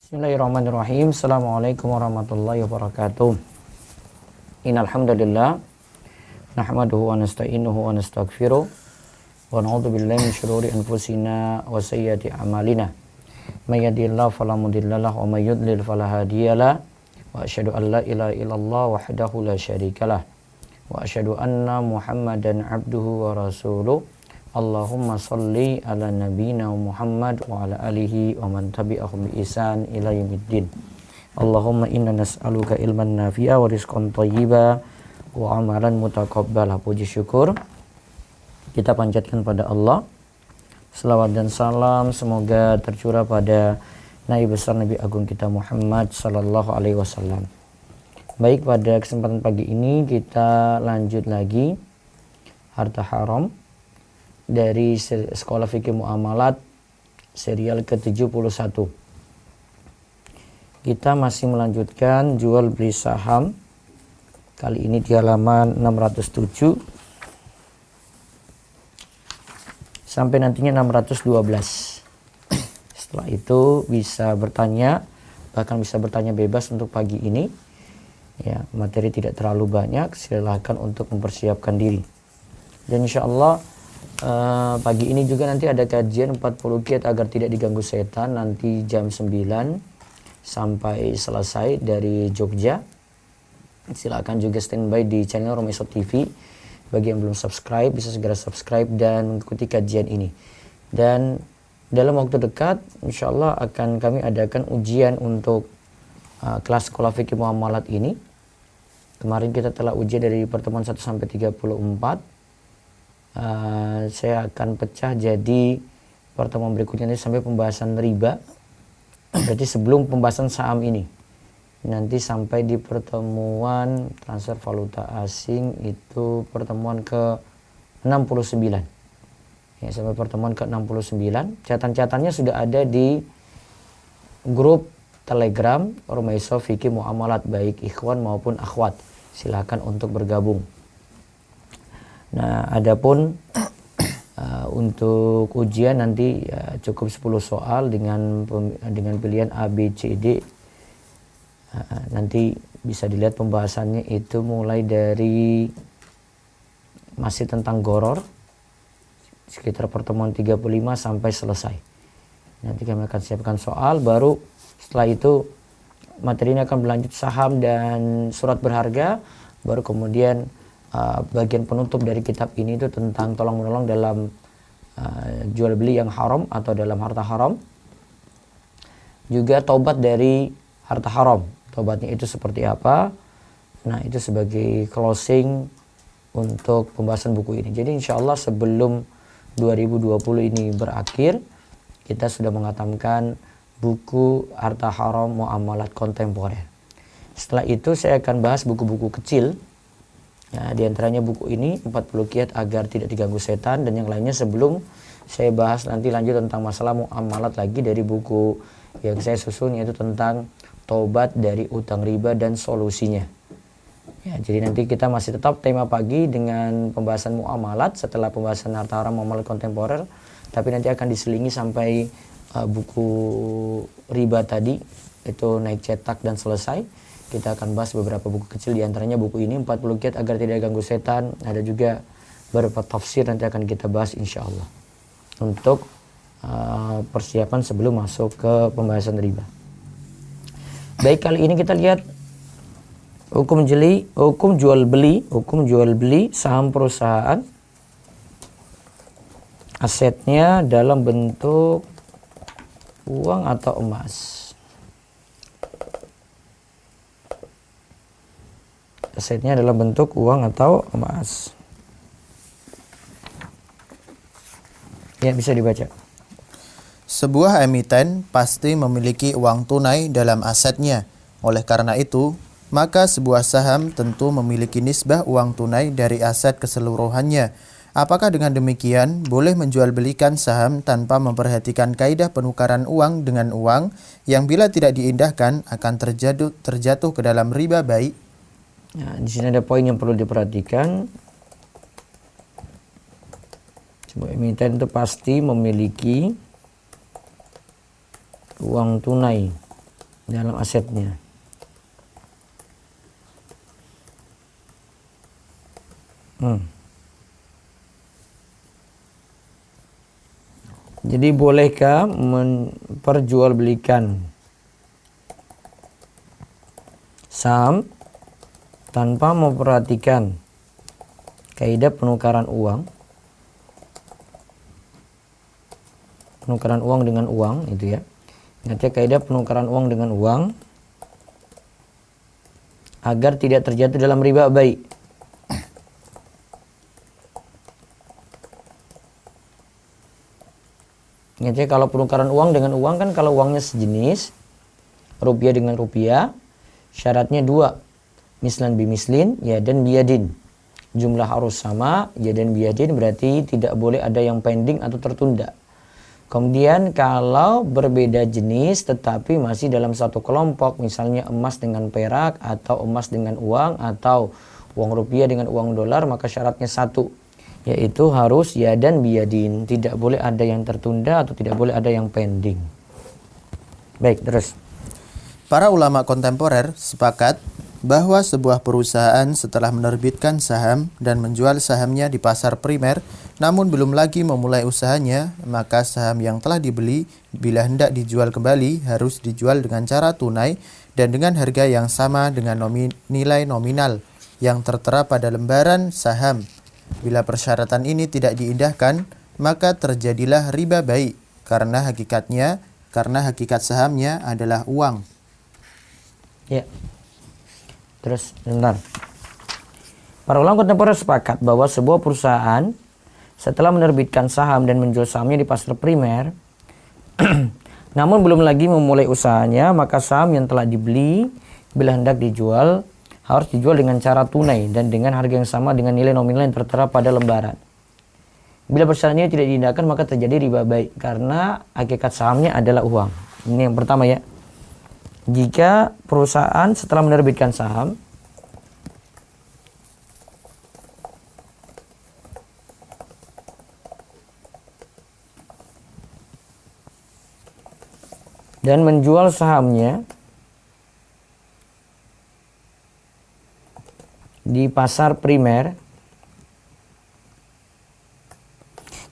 Bismillahirrahmanirrahim. Assalamualaikum warahmatullahi wabarakatuh. Innal hamdalillah nahmaduhu wa nasta'inuhu wa nastaghfiruh wa na'udzu billahi min syururi anfusina wa sayyiati a'malina. May yahdihillahu fala mudhillalah wa may yudlil fala hadiyalah. Wa asyhadu an la ilaha illallah wahdahu la syarikalah. Wa asyhadu anna Muhammadan abduhu wa rasuluh. Allahumma salli ala nabiyina Muhammad wa ala alihi wa man tabi'ahum bi ihsan ila yaumiddin. Allahumma inna nas'aluka ilman nafi'a wa rizqan thayyiba wa amalan mutaqabbala. Puji syukur kita panjatkan pada Allah. Selawat dan salam semoga tercurah pada Nabi besar Nabi agung kita Muhammad sallallahu alaihi wasallam. Baik, pada kesempatan pagi ini kita lanjut lagi harta haram dari Sekolah Fikih Muamalat serial ke-71. Kita masih melanjutkan jual beli saham. Kali ini di halaman 607 sampai nantinya 612. Setelah itu bisa bertanya, bahkan bisa bertanya bebas untuk pagi ini. Ya, materi tidak terlalu banyak, silakan untuk mempersiapkan diri. Dan insya Allah pagi ini juga nanti ada kajian 40 kiat agar tidak diganggu setan, nanti jam 9 sampai selesai dari Jogja. Silakan juga standby di channel Romeso TV. Bagi yang belum subscribe bisa segera subscribe dan mengikuti kajian ini. Dan dalam waktu dekat insya Allah akan kami adakan ujian untuk kelas Sekolah Fikih Muamalat ini. Kemarin kita telah ujian dari pertemuan 1 sampai 34. Saya akan pecah jadi pertemuan berikutnya nanti sampai pembahasan riba. Berarti sebelum pembahasan saham ini. Nanti sampai di pertemuan transfer valuta asing itu pertemuan ke-69. Ya, sampai pertemuan ke-69. Catatan-catatannya sudah ada di grup Telegram Romeso Fikih Muamalat, baik ikhwan maupun akhwat. Silakan untuk bergabung. Nah, adapun untuk ujian nanti cukup 10 soal dengan pilihan A, B, C, D. Nanti bisa dilihat pembahasannya itu mulai dari masih tentang goror sekitar pertemuan 35 sampai selesai. Nanti kami akan siapkan soal, baru setelah itu materi ini akan berlanjut saham dan surat berharga, baru kemudian bagian penutup dari kitab ini itu tentang tolong menolong dalam jual beli yang haram atau dalam harta haram. Juga taubat dari harta haram. Taubatnya itu seperti apa? Nah, itu sebagai closing untuk pembahasan buku ini. Jadi insya Allah sebelum 2020 ini berakhir, kita sudah mengatamkan buku harta haram muamalat kontemporer. Setelah itu saya akan bahas buku-buku kecil. Nah, di antaranya buku ini 40 kiat agar tidak diganggu setan, dan yang lainnya sebelum saya bahas nanti lanjut tentang masalah muamalat lagi dari buku yang saya susun, yaitu tentang taubat dari utang riba dan solusinya. Ya, jadi nanti kita masih tetap tema pagi dengan pembahasan muamalat setelah pembahasan harta haram muamalat kontemporer, tapi nanti akan diselingi sampai buku riba tadi itu naik cetak dan selesai. Kita akan bahas beberapa buku kecil, diantaranya buku ini 40 kiat agar tidak ganggu setan. Ada juga beberapa tafsir nanti akan kita bahas insya Allah untuk persiapan sebelum masuk ke pembahasan riba. Baik, kali ini kita lihat hukum jual beli saham perusahaan. Asetnya dalam bentuk uang atau emas. Asetnya dalam bentuk uang atau emas. Ya, bisa dibaca. Sebuah emiten pasti memiliki uang tunai dalam asetnya. Oleh karena itu, maka sebuah saham tentu memiliki nisbah uang tunai dari aset keseluruhannya. Apakah dengan demikian boleh menjual belikan saham tanpa memperhatikan kaidah penukaran uang dengan uang yang bila tidak diindahkan akan terjatuh ke dalam riba baik? Nah, di sini ada poin yang perlu diperhatikan. Sebuah emiten itu pasti memiliki uang tunai dalam asetnya. Jadi bolehkah memperjualbelikan saham tanpa memperhatikan kaidah penukaran uang? Penukaran uang dengan uang itu ya. Ingat ya, kaidah penukaran uang dengan uang agar tidak terjatuh dalam riba baik. Ingat ya, kalau penukaran uang dengan uang kan kalau uangnya sejenis, rupiah dengan rupiah, syaratnya dua, mislan bimislin, ya dan biyadin. Jumlah harus sama, ya dan biyadin, berarti tidak boleh ada yang pending atau tertunda. Kemudian kalau berbeda jenis tetapi masih dalam satu kelompok, misalnya emas dengan perak atau emas dengan uang atau uang rupiah dengan uang dolar, maka syaratnya satu, yaitu harus ya dan biyadin, tidak boleh ada yang tertunda atau tidak boleh ada yang pending. Baik, terus. Para ulama kontemporer sepakat bahwa sebuah perusahaan setelah menerbitkan saham dan menjual sahamnya di pasar primer, namun belum lagi memulai usahanya, maka saham yang telah dibeli bila hendak dijual kembali harus dijual dengan cara tunai dan dengan harga yang sama dengan nilai nominal yang tertera pada lembaran saham. Bila persyaratan ini tidak diindahkan, maka terjadilah riba baik karena hakikat sahamnya adalah uang. Ya. Terus bentar. Para ulama kontemporer sepakat bahwa sebuah perusahaan setelah menerbitkan saham dan menjual sahamnya di pasar primer namun belum lagi memulai usahanya, maka saham yang telah dibeli bila hendak dijual harus dijual dengan cara tunai dan dengan harga yang sama dengan nilai nominal yang tertera pada lembaran. Bila persyaratan ini tidak diindahkan, maka terjadi riba baik karena hakikat sahamnya adalah uang. Ini yang pertama ya. Jika perusahaan setelah menerbitkan saham dan menjual sahamnya di pasar primer,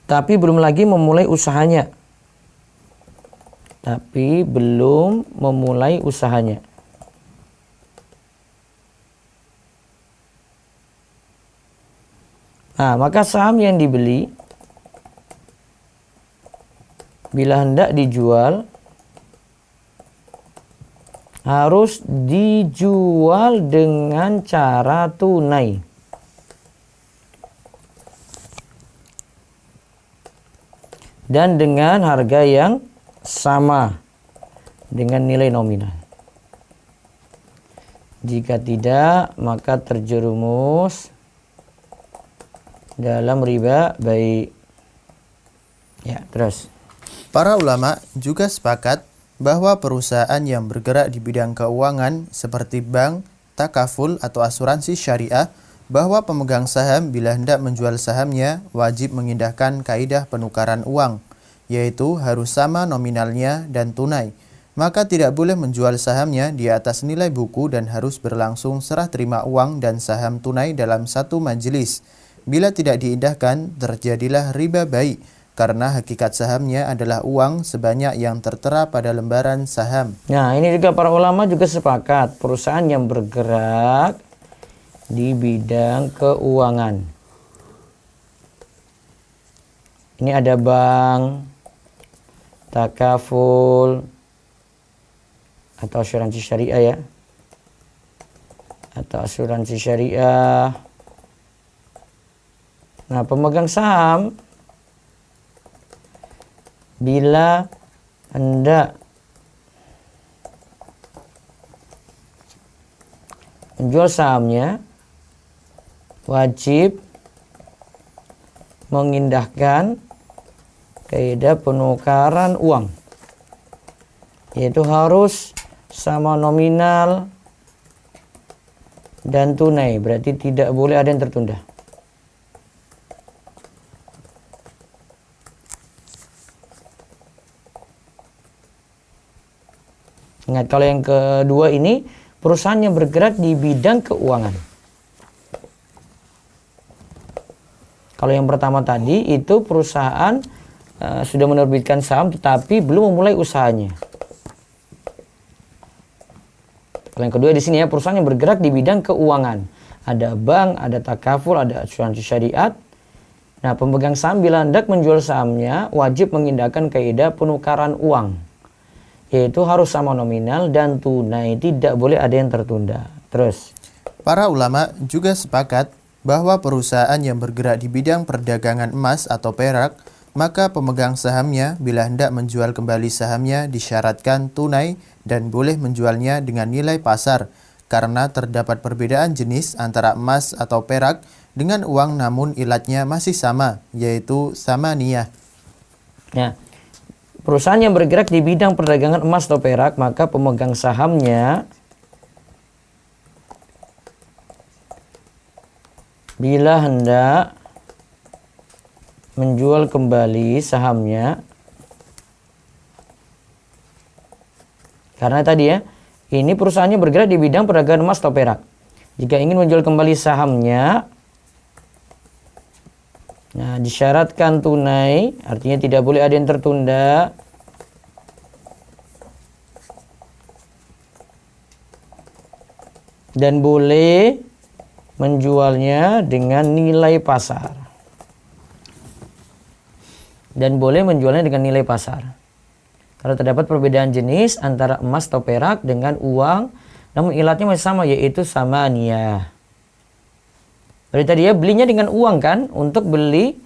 tapi belum lagi memulai usahanya. Nah, maka saham yang dibeli bila hendak dijual harus dijual dengan cara tunai dan dengan harga yang sama dengan nilai nominal. Jika tidak, maka terjerumus dalam riba baik. Ya, terus. Para ulama juga sepakat bahwa perusahaan yang bergerak di bidang keuangan seperti bank, takaful atau asuransi syariah, bahwa pemegang saham bila hendak menjual sahamnya wajib mengindahkan kaidah penukaran uang, yaitu harus sama nominalnya dan tunai. Maka tidak boleh menjual sahamnya di atas nilai buku dan harus berlangsung serah terima uang dan saham tunai dalam satu majelis. Bila tidak diindahkan, terjadilah riba baik karena hakikat sahamnya adalah uang sebanyak yang tertera pada lembaran saham. Nah, ini juga para ulama juga sepakat, perusahaan yang bergerak di bidang keuangan. Ini ada bank, takaful atau asuransi syariah ya. Atau asuransi syariah. Nah, pemegang saham bila hendak menjual sahamnya wajib mengindahkan kaidah penukaran uang, yaitu harus sama nominal dan tunai, berarti tidak boleh ada yang tertunda. Ingat, kalau yang kedua ini perusahaan yang bergerak di bidang keuangan. Kalau yang pertama tadi itu perusahaan sudah menerbitkan saham tetapi belum memulai usahanya. Kalau yang kedua di sini ya, perusahaan yang bergerak di bidang keuangan. Ada bank, ada takaful, ada asuransi syariat. Nah, pemegang saham bila hendak menjual sahamnya wajib mengindahkan kaidah penukaran uang, yaitu harus sama nominal dan tunai, tidak boleh ada yang tertunda. Terus, Para ulama juga sepakat bahwa perusahaan yang bergerak di bidang perdagangan emas atau perak, maka pemegang sahamnya bila hendak menjual kembali sahamnya disyaratkan tunai dan boleh menjualnya dengan nilai pasar, karena terdapat perbedaan jenis antara emas atau perak dengan uang namun ilatnya masih sama, yaitu samaniyah. ya, perusahaan yang bergerak di bidang perdagangan emas atau perak, maka pemegang sahamnya bila hendak menjual kembali sahamnya, karena tadi ya, ini perusahaannya bergerak di bidang perdagangan emas atau perak. Jika ingin menjual kembali sahamnya, nah, disyaratkan tunai, artinya tidak boleh ada yang tertunda. Dan boleh menjualnya dengan nilai pasar. Dan boleh menjualnya dengan nilai pasar. Kalau terdapat perbedaan jenis antara emas atau perak dengan uang, namun ilatnya masih sama, yaitu samaniyah. Berarti tadi ya, belinya dengan uang kan, untuk beli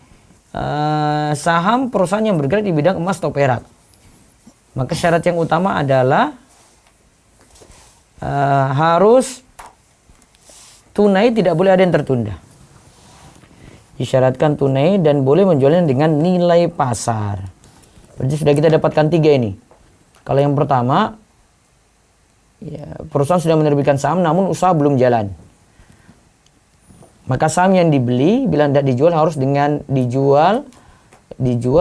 saham perusahaan yang bergerak di bidang emas atau perak. Maka syarat yang utama adalah harus tunai, tidak boleh ada yang tertunda. Disyaratkan tunai dan boleh menjualnya dengan nilai pasar. Berarti sudah kita dapatkan 3 ini. Kalau yang pertama, ya, perusahaan sudah menerbitkan saham namun usaha belum jalan. Maka saham yang dibeli bila tidak dijual harus dengan dijual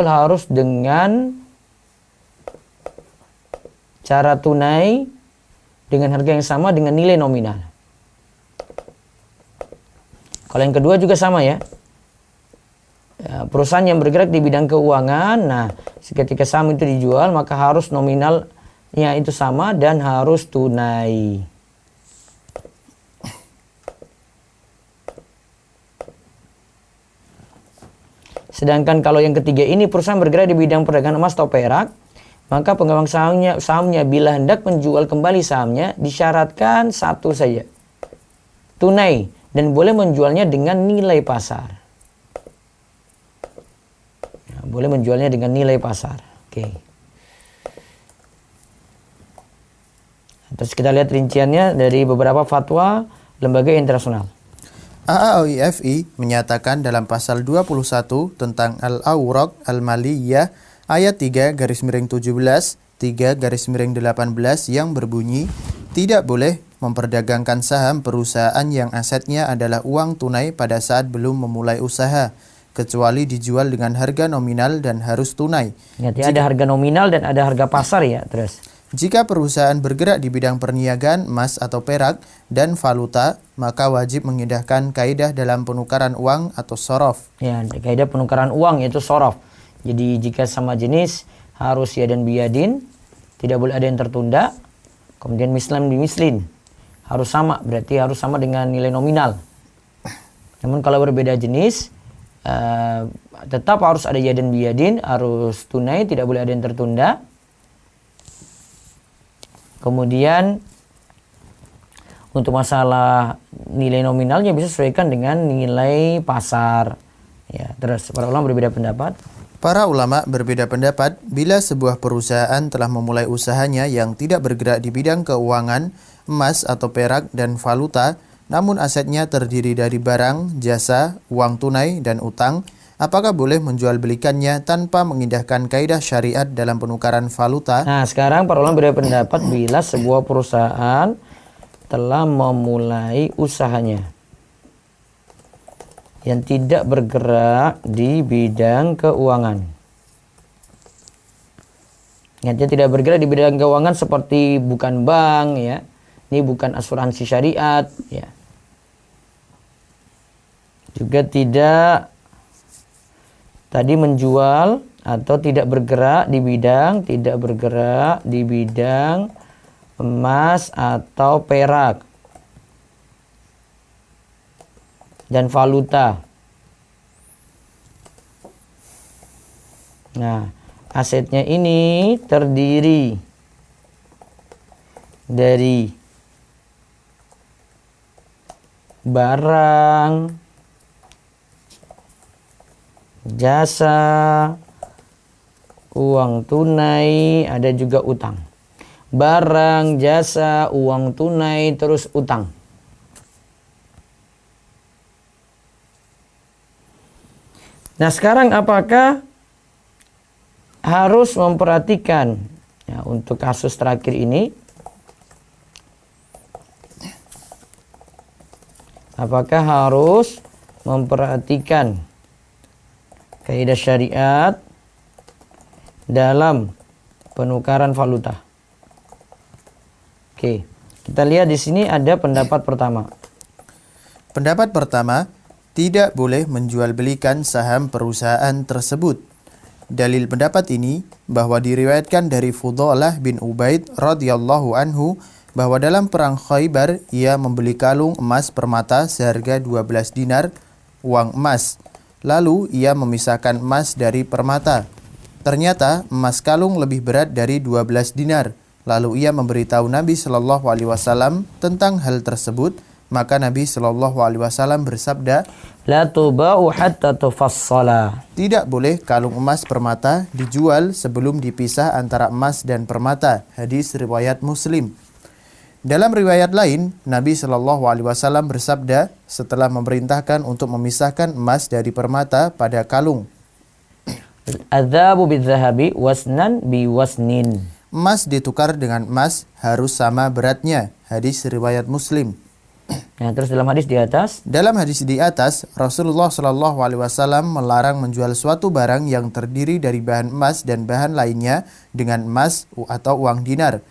harus dengan cara tunai dengan harga yang sama dengan nilai nominal. Kalau yang kedua juga sama ya. Perusahaan yang bergerak di bidang keuangan, nah ketika saham itu dijual maka harus nominalnya itu sama dan harus tunai. Sedangkan kalau yang ketiga ini perusahaan bergerak di bidang perdagangan emas atau perak, maka pemegang sahamnya bila hendak menjual kembali sahamnya disyaratkan satu saja, tunai, dan boleh menjualnya dengan nilai pasar. Nah, boleh menjualnya dengan nilai pasar. Oke. Terus kita lihat rinciannya dari beberapa fatwa lembaga internasional. AAOIFI menyatakan dalam pasal 21 tentang Al-Awraq Al-Maliyah ayat 3/17, 3/18 yang berbunyi, tidak boleh memperdagangkan saham perusahaan yang asetnya adalah uang tunai pada saat belum memulai usaha, kecuali dijual dengan harga nominal dan harus tunai. Ingat ya, ada harga nominal dan ada harga pasar ya. Terus, jika perusahaan bergerak di bidang perniagaan emas atau perak dan valuta, maka wajib mengindahkan kaidah dalam penukaran uang atau sorof. ya, kaidah penukaran uang yaitu sorof. Jadi jika sama jenis harus ya dan biyadin, tidak boleh ada yang tertunda. Kemudian mislan bimislin, harus sama, berarti harus sama dengan nilai nominal. Namun kalau berbeda jenis, tetap harus ada ya dan biyadin, harus tunai, tidak boleh ada yang tertunda. Kemudian untuk masalah nilai nominalnya bisa sesuaikan dengan nilai pasar. Ya, terus para ulama berbeda pendapat. Para ulama berbeda pendapat bila sebuah perusahaan telah memulai usahanya yang tidak bergerak di bidang keuangan, emas atau perak dan valuta, namun asetnya terdiri dari barang, jasa, uang tunai, dan utang, apakah boleh menjual belikannya tanpa mengindahkan kaidah syariat dalam penukaran valuta? Nah, sekarang para ulama berbeda pendapat bila sebuah perusahaan telah memulai usahanya yang tidak bergerak di bidang keuangan. Dia tidak bergerak di bidang keuangan seperti bukan bank ya. Ini bukan asuransi syariat ya. Juga tidak tadi menjual atau tidak bergerak di bidang emas atau perak dan valuta. Nah, asetnya ini terdiri dari barang, jasa, uang tunai, ada juga utang. Barang, jasa, uang tunai, terus utang. Nah, sekarang apakah harus memperhatikan ya, untuk kasus terakhir ini? Apakah harus memperhatikan kaidah syariat dalam penukaran valuta? Oke, kita lihat di sini ada pendapat pertama. Pendapat pertama, tidak boleh menjual belikan saham perusahaan tersebut. Dalil pendapat ini bahwa diriwayatkan dari Fudalah bin Ubaid radhiyallahu anhu bahwa dalam perang Khaybar ia membeli kalung emas permata seharga 12 dinar uang emas. Lalu ia memisahkan emas dari permata. Ternyata emas kalung lebih berat dari 12 dinar. Lalu ia memberitahu Nabi Shallallahu Alaihi Wasallam tentang hal tersebut. Maka Nabi Shallallahu Alaihi Wasallam bersabda, La tuba'u hatta tufassala. tidak boleh kalung emas permata dijual sebelum dipisah antara emas dan permata. Hadis riwayat Muslim. Dalam riwayat lain, Nabi Shallallahu Alaihi Wasallam bersabda setelah memerintahkan untuk memisahkan emas dari permata pada kalung. Adzabu bidzahabi wasnan biwasnin. Emas ditukar dengan emas harus sama beratnya. Hadis riwayat Muslim. Nah, terus dalam hadis di atas, Rasulullah Shallallahu Alaihi Wasallam melarang menjual suatu barang yang terdiri dari bahan emas dan bahan lainnya dengan emas atau uang dinar.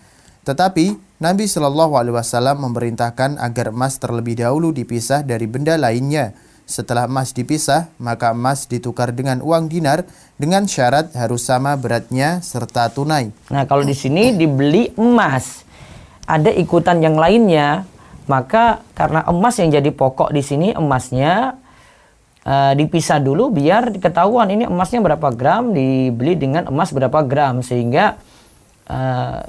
Tetapi Nabi Shallallahu Alaihi Wasallam memerintahkan agar emas terlebih dahulu dipisah dari benda lainnya. Setelah emas dipisah, maka emas ditukar dengan uang dinar dengan syarat harus sama beratnya serta tunai. nah kalau di sini dibeli emas, ada ikutan yang lainnya, maka karena emas yang jadi pokok di sini emasnya dipisah dulu biar ketahuan ini emasnya berapa gram, dibeli dengan emas berapa gram sehingga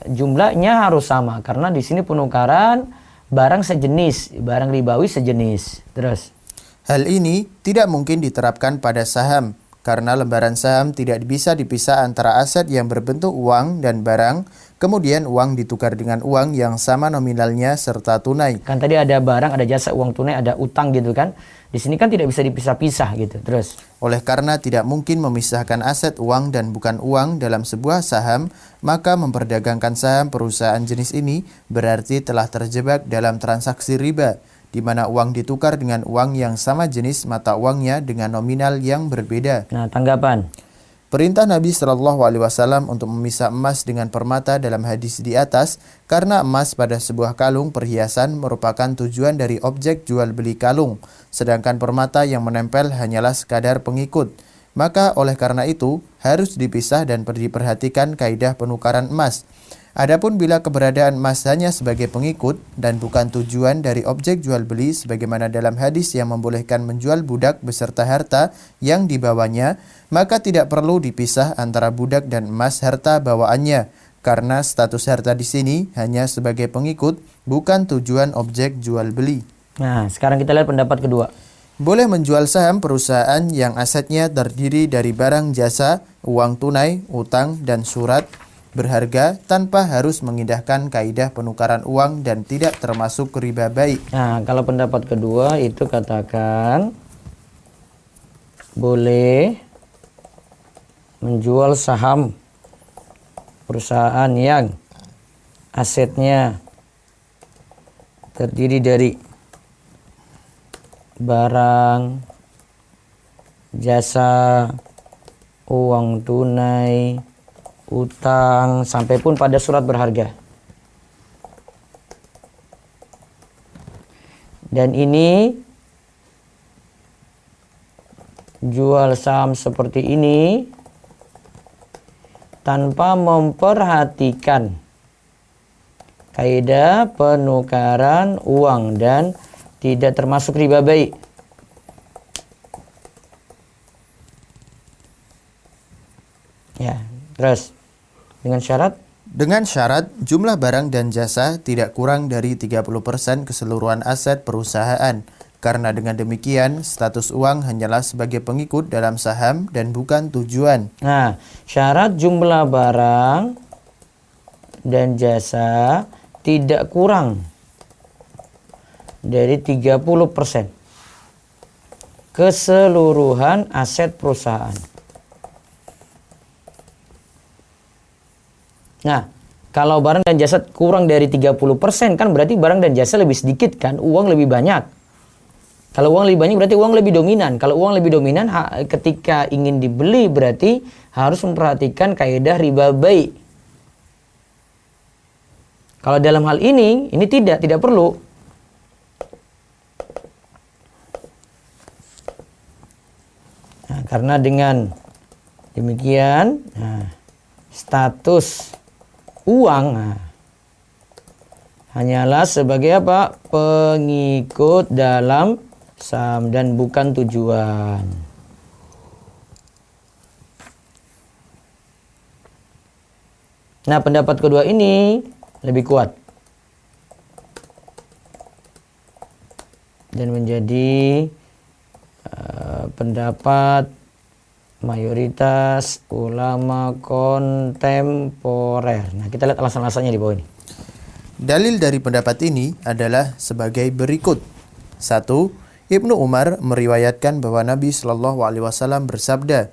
jumlahnya harus sama karena di sini penukaran barang sejenis, barang ribawi sejenis. Terus Hal ini tidak mungkin diterapkan pada saham, karena lembaran saham tidak bisa dipisah antara aset yang berbentuk uang dan barang, kemudian uang ditukar dengan uang yang sama nominalnya serta tunai. kan tadi ada barang, ada jasa, uang tunai, ada utang gitu kan. Di sini kan tidak bisa dipisah-pisah gitu. Terus Oleh karena tidak mungkin memisahkan aset uang dan bukan uang dalam sebuah saham, maka memperdagangkan saham perusahaan jenis ini berarti telah terjebak dalam transaksi riba, di mana uang ditukar dengan uang yang sama jenis mata uangnya dengan nominal yang berbeda. nah, tanggapan. Perintah Nabi Shallallahu Alaihi Wasallam untuk memisah emas dengan permata dalam hadis di atas, karena emas pada sebuah kalung perhiasan merupakan tujuan dari objek jual beli kalung, sedangkan permata yang menempel hanyalah sekadar pengikut. Maka oleh karena itu harus dipisah dan diperhatikan kaidah penukaran emas. Adapun bila keberadaan emas hanya sebagai pengikut dan bukan tujuan dari objek jual beli sebagaimana dalam hadis yang membolehkan menjual budak beserta harta yang dibawanya, maka tidak perlu dipisah antara budak dan emas harta bawaannya, karena status harta di sini hanya sebagai pengikut, bukan tujuan objek jual beli. Nah, sekarang kita lihat pendapat kedua. Boleh menjual saham perusahaan yang asetnya terdiri dari barang jasa, uang tunai, utang, dan surat berharga tanpa harus mengindahkan kaidah penukaran uang dan tidak termasuk riba baik. Nah, kalau pendapat kedua itu katakan boleh menjual saham perusahaan yang asetnya terdiri dari barang, jasa, uang tunai, utang, sampai pun pada surat berharga. Dan ini jual saham seperti ini tanpa memperhatikan kaidah penukaran uang dan tidak termasuk riba baik. Ya, terus dengan syarat Dengan syarat jumlah barang dan jasa tidak kurang dari 30% keseluruhan aset perusahaan. Karena dengan demikian, status uang hanyalah sebagai pengikut dalam saham dan bukan tujuan. Nah, syarat jumlah barang dan jasa tidak kurang dari 30% keseluruhan aset perusahaan. Nah, kalau barang dan jasa kurang dari 30% kan berarti barang dan jasa lebih sedikit kan, uang lebih banyak. Kalau uang lebih banyak berarti uang lebih dominan. Kalau uang lebih dominan ketika ingin dibeli berarti harus memperhatikan kaidah riba baik. Kalau dalam hal ini tidak perlu. Nah, karena dengan demikian, status uang hanyalah sebagai apa? Pengikut dalam saham dan bukan tujuan. Nah, pendapat kedua ini lebih kuat dan menjadi pendapat mayoritas ulama kontemporer. Nah, kita lihat alasan-alasannya di bawah ini. Dalil dari pendapat ini adalah sebagai berikut. 1. Ibnu Umar meriwayatkan bahwa Nabi Shallallahu Alaihi Wasallam bersabda,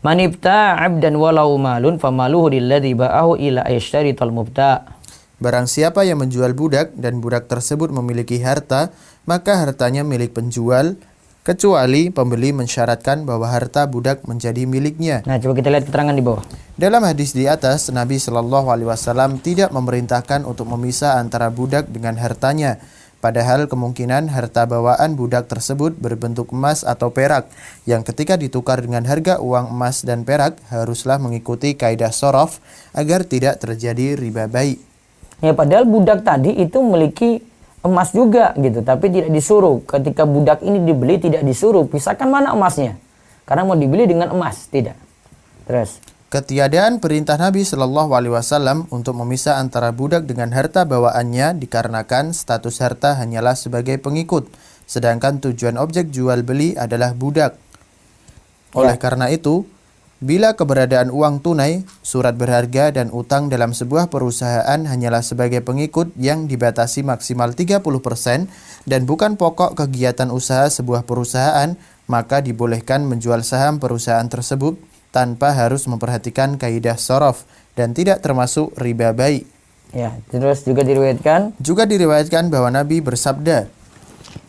Man ibta'a 'abdan walau malun famaluhu lilladzi ba'ahu ila aysyarital mubta'. Barang siapa yang menjual budak dan budak tersebut memiliki harta, maka hartanya milik penjual, kecuali pembeli mensyaratkan bahwa harta budak menjadi miliknya. Nah, coba kita lihat keterangan di bawah. Dalam hadis di atas, Nabi Shallallahu Alaihi Wasallam tidak memerintahkan untuk memisah antara budak dengan hartanya. Padahal kemungkinan harta bawaan budak tersebut berbentuk emas atau perak, yang ketika ditukar dengan harga uang emas dan perak haruslah mengikuti kaidah sorof agar tidak terjadi riba baik. Ya, padahal budak tadi itu memiliki emas juga gitu, tapi tidak disuruh. Ketika budak ini dibeli tidak disuruh pisahkan mana emasnya, karena mau dibeli dengan emas, tidak. Terus Ketiadaan perintah Nabi Shallallahu Alaihi Wasallam untuk memisah antara budak dengan harta bawaannya dikarenakan status harta hanyalah sebagai pengikut, sedangkan tujuan objek jual beli adalah budak. Oleh karena itu, bila keberadaan uang tunai, surat berharga dan utang dalam sebuah perusahaan hanyalah sebagai pengikut yang dibatasi maksimal 30% dan bukan pokok kegiatan usaha sebuah perusahaan, maka dibolehkan menjual saham perusahaan tersebut tanpa harus memperhatikan kaidah sorof dan tidak termasuk riba baik. ya, terus juga diriwayatkan Bahwa Nabi bersabda,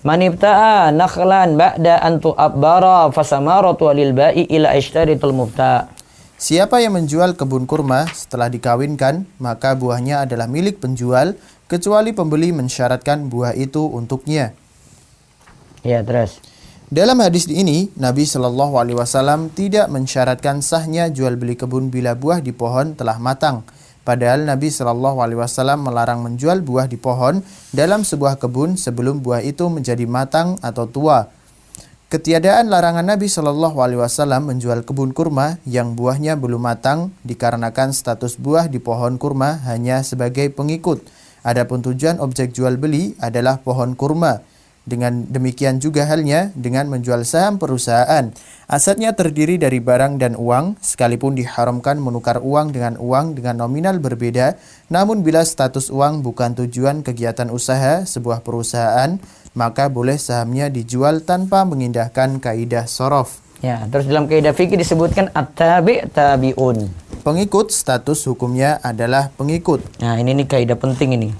Man ibta'a nakhlan ba'da an tu'abbara fasamaratu lil ba'i ila ishtaritul mubta'. siapa yang menjual kebun kurma setelah dikawinkan, maka buahnya adalah milik penjual, kecuali pembeli mensyaratkan buah itu untuknya. Ya, terus. Dalam hadis ini, Nabi Shallallahu Alaihi Wasallam tidak mensyaratkan sahnya jual beli kebun bila buah di pohon telah matang. Padahal Nabi Shallallahu Alaihi Wasallam melarang menjual buah di pohon dalam sebuah kebun sebelum buah itu menjadi matang atau tua. Ketiadaan larangan Nabi Shallallahu Alaihi Wasallam menjual kebun kurma yang buahnya belum matang dikarenakan status buah di pohon kurma hanya sebagai pengikut. Adapun tujuan objek jual beli adalah pohon kurma. Dengan demikian juga halnya dengan menjual saham perusahaan. Asetnya terdiri dari barang dan uang, sekalipun diharamkan menukar uang dengan nominal berbeda, namun bila status uang bukan tujuan kegiatan usaha sebuah perusahaan, maka boleh sahamnya dijual tanpa mengindahkan kaidah sorof. Ya, terus dalam kaidah fikih disebutkan at-tabi' tabi'un. Pengikut status hukumnya adalah pengikut. Nah, ini nih kaidah penting ini.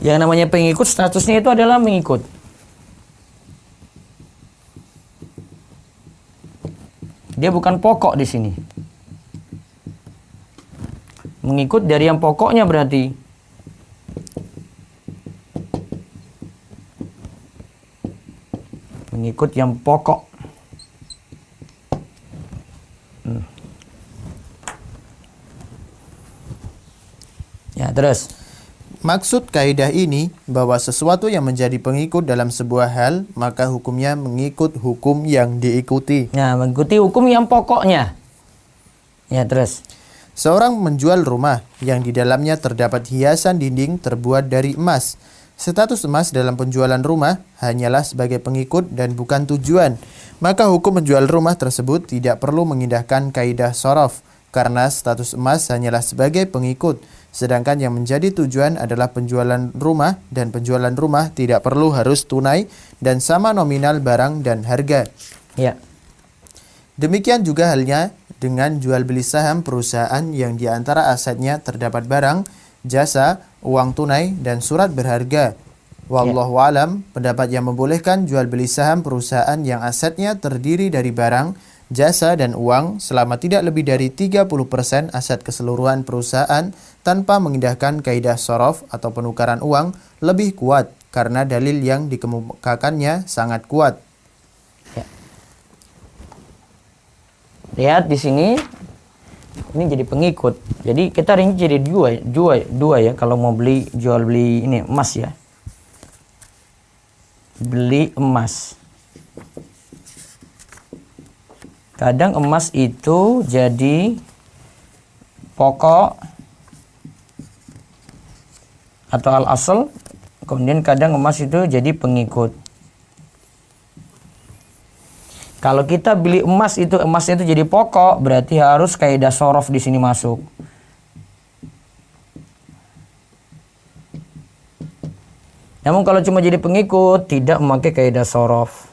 Yang namanya pengikut statusnya itu adalah mengikut. Dia bukan pokok di sini. Mengikut dari yang pokoknya berarti. Mengikut yang pokok. Ya, terus. Maksud kaidah ini bahwa sesuatu yang menjadi pengikut dalam sebuah hal, maka hukumnya mengikut hukum yang diikuti. Nah, mengikuti hukum yang pokoknya. Ya, terus. Seorang menjual rumah yang di dalamnya terdapat hiasan dinding terbuat dari emas. Status emas dalam penjualan rumah hanyalah sebagai pengikut dan bukan tujuan. Maka hukum menjual rumah tersebut tidak perlu mengindahkan kaidah shorof, karena status emas hanyalah sebagai pengikut. Sedangkan yang menjadi tujuan adalah penjualan rumah, dan penjualan rumah tidak perlu harus tunai dan sama nominal barang dan harga. Ya. Demikian juga halnya dengan jual beli saham perusahaan yang di antara asetnya terdapat barang, jasa, uang tunai, dan surat berharga. Wallahu alam, pendapat yang membolehkan jual beli saham perusahaan yang asetnya terdiri dari barang, jasa, dan uang selama tidak lebih dari 30% aset keseluruhan perusahaan tanpa mengindahkan kaidah shorof atau penukaran uang lebih kuat karena dalil yang dikemukakannya sangat kuat. Ya. Lihat di sini, ini jadi pengikut. Jadi kita rinci jadi dua ya kalau mau jual beli ini emas ya. Beli emas. Kadang emas itu jadi pokok atau al-asl, kemudian kadang emas itu jadi pengikut. Kalau kita beli emas itu, emasnya itu jadi pokok, berarti harus kaidah shorof di sini masuk. Namun kalau cuma jadi pengikut, tidak memakai kaidah shorof.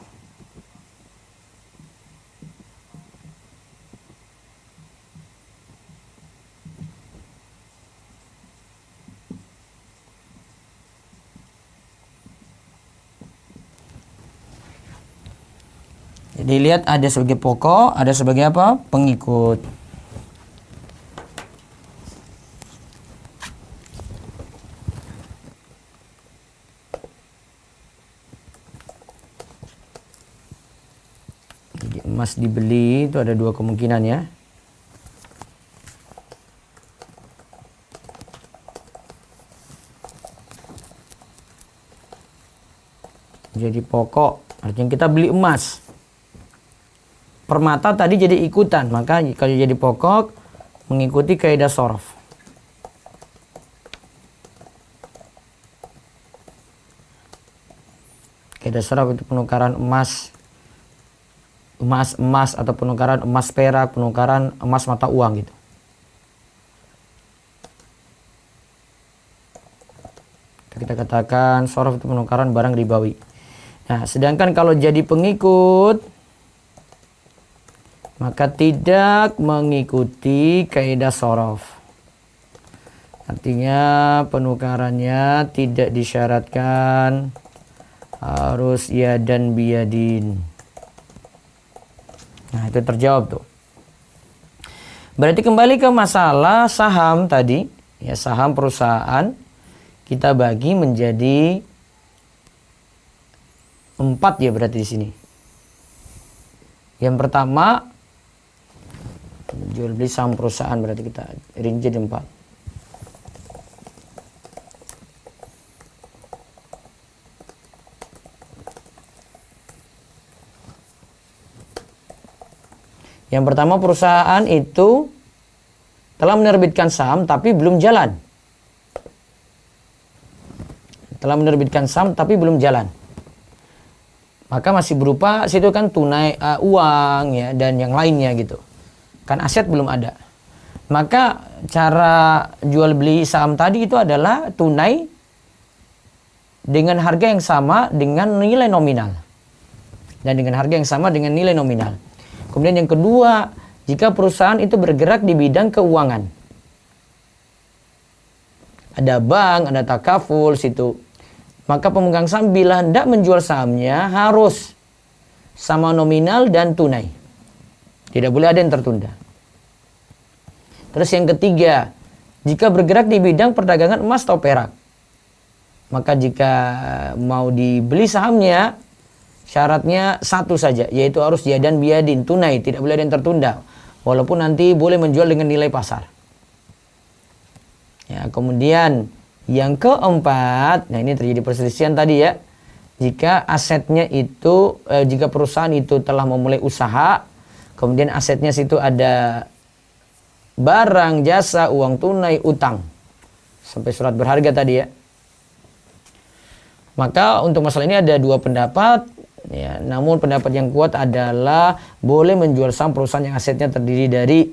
Jadi lihat ada sebagai pokok, ada sebagai apa? Pengikut. Jadi emas dibeli itu ada dua kemungkinan ya. Jadi pokok, artinya kita beli emas. Permata tadi jadi ikutan, maka kalau jadi pokok mengikuti kaidah shorof. Kaidah shorof itu penukaran emas atau penukaran emas perak, penukaran emas mata uang gitu. Kita katakan shorof itu penukaran barang ribawi. Nah, sedangkan kalau jadi pengikut maka tidak mengikuti kaidah shorof. Artinya penukarannya tidak disyaratkan harus yadan biyadin. Nah, itu terjawab tuh. Berarti kembali ke masalah saham tadi, ya saham perusahaan kita bagi menjadi 4 ya berarti di sini. Yang pertama jual beli saham perusahaan, berarti kita rinci di 4. Yang pertama, perusahaan itu telah menerbitkan saham tapi belum jalan. Telah menerbitkan saham tapi belum jalan. Maka masih berupa situ kan tunai uang ya dan yang lainnya gitu. Kan aset belum ada. Maka cara jual beli saham tadi itu adalah tunai dengan harga yang sama dengan nilai nominal. Dan dengan harga yang sama dengan nilai nominal. Kemudian yang kedua, jika perusahaan itu bergerak di bidang keuangan. Ada bank, ada takaful situ. Maka pemegang saham bila hendak menjual sahamnya harus sama nominal dan tunai. Tidak boleh ada yang tertunda. Terus yang ketiga, jika bergerak di bidang perdagangan emas atau perak, maka jika mau dibeli sahamnya, syaratnya satu saja, yaitu harus jadan biadin, tunai, tidak boleh ada yang tertunda. Walaupun nanti boleh menjual dengan nilai pasar. Ya, kemudian yang keempat, nah ini terjadi perselisihan tadi ya. Jika asetnya itu, jika perusahaan itu telah memulai usaha, kemudian asetnya situ ada barang, jasa, uang tunai, utang, sampai surat berharga tadi ya. Maka untuk masalah ini ada dua pendapat. Ya, namun pendapat yang kuat adalah boleh menjual saham perusahaan yang asetnya terdiri dari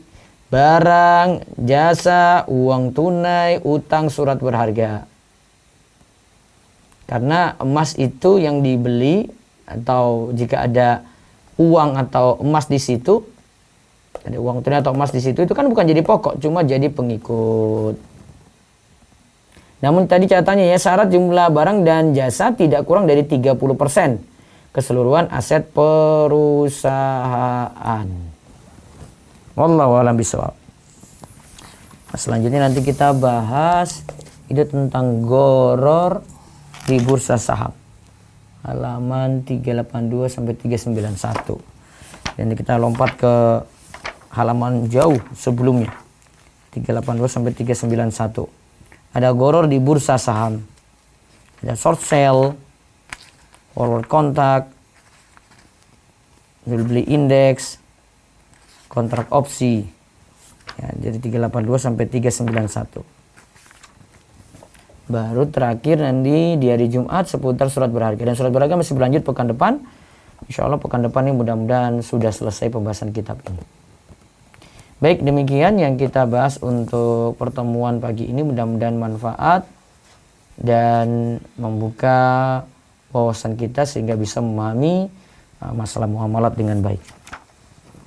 barang, jasa, uang tunai, utang, surat berharga. Karena emas itu yang dibeli, atau jika ada uang atau emas di situ, ada uang tunai atau emas di situ, itu kan bukan jadi pokok, cuma jadi pengikut. Namun tadi catatannya ya, syarat jumlah barang dan jasa tidak kurang dari 30% keseluruhan aset perusahaan. Wallahu a'lam bishawab. Nah, selanjutnya nanti kita bahas itu tentang goror di bursa saham. Halaman 382 sampai 391. Dan kita lompat ke halaman jauh sebelumnya. 382 sampai 391. Ada goror di bursa saham. Ada short sale, forward contract, jual beli indeks, kontrak opsi. Ya, jadi 382 sampai 391. Baru terakhir nanti di hari Jumat seputar surat berharga. Dan surat berharga masih berlanjut pekan depan. Insya Allah pekan depan ini mudah-mudahan sudah selesai pembahasan kitab ini. Baik, demikian yang kita bahas untuk pertemuan pagi ini. Mudah-mudahan manfaat dan membuka wawasan kita sehingga bisa memahami masalah muamalat dengan baik.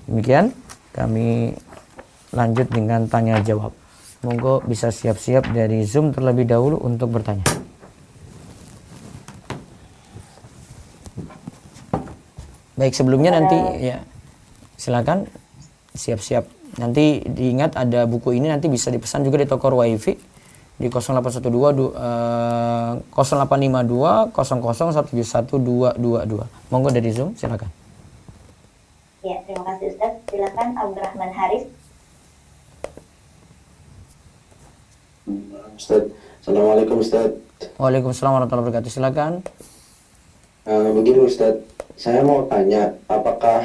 Demikian kami lanjut dengan tanya jawab. Monggo bisa siap-siap dari Zoom terlebih dahulu untuk bertanya. Baik, sebelumnya nanti ya silakan siap-siap. Nanti diingat ada buku ini nanti bisa dipesan juga di toko Wifi di 0812 0852 00171222. Monggo dari Zoom silakan. Ya, terima kasih Ustaz. Silakan Abdurrahman Haris. Ustaz, Assalamualaikum Ustaz. Waalaikumsalam warahmatullahi wabarakatuh. Silakan. Begini Ustaz, saya mau tanya, apakah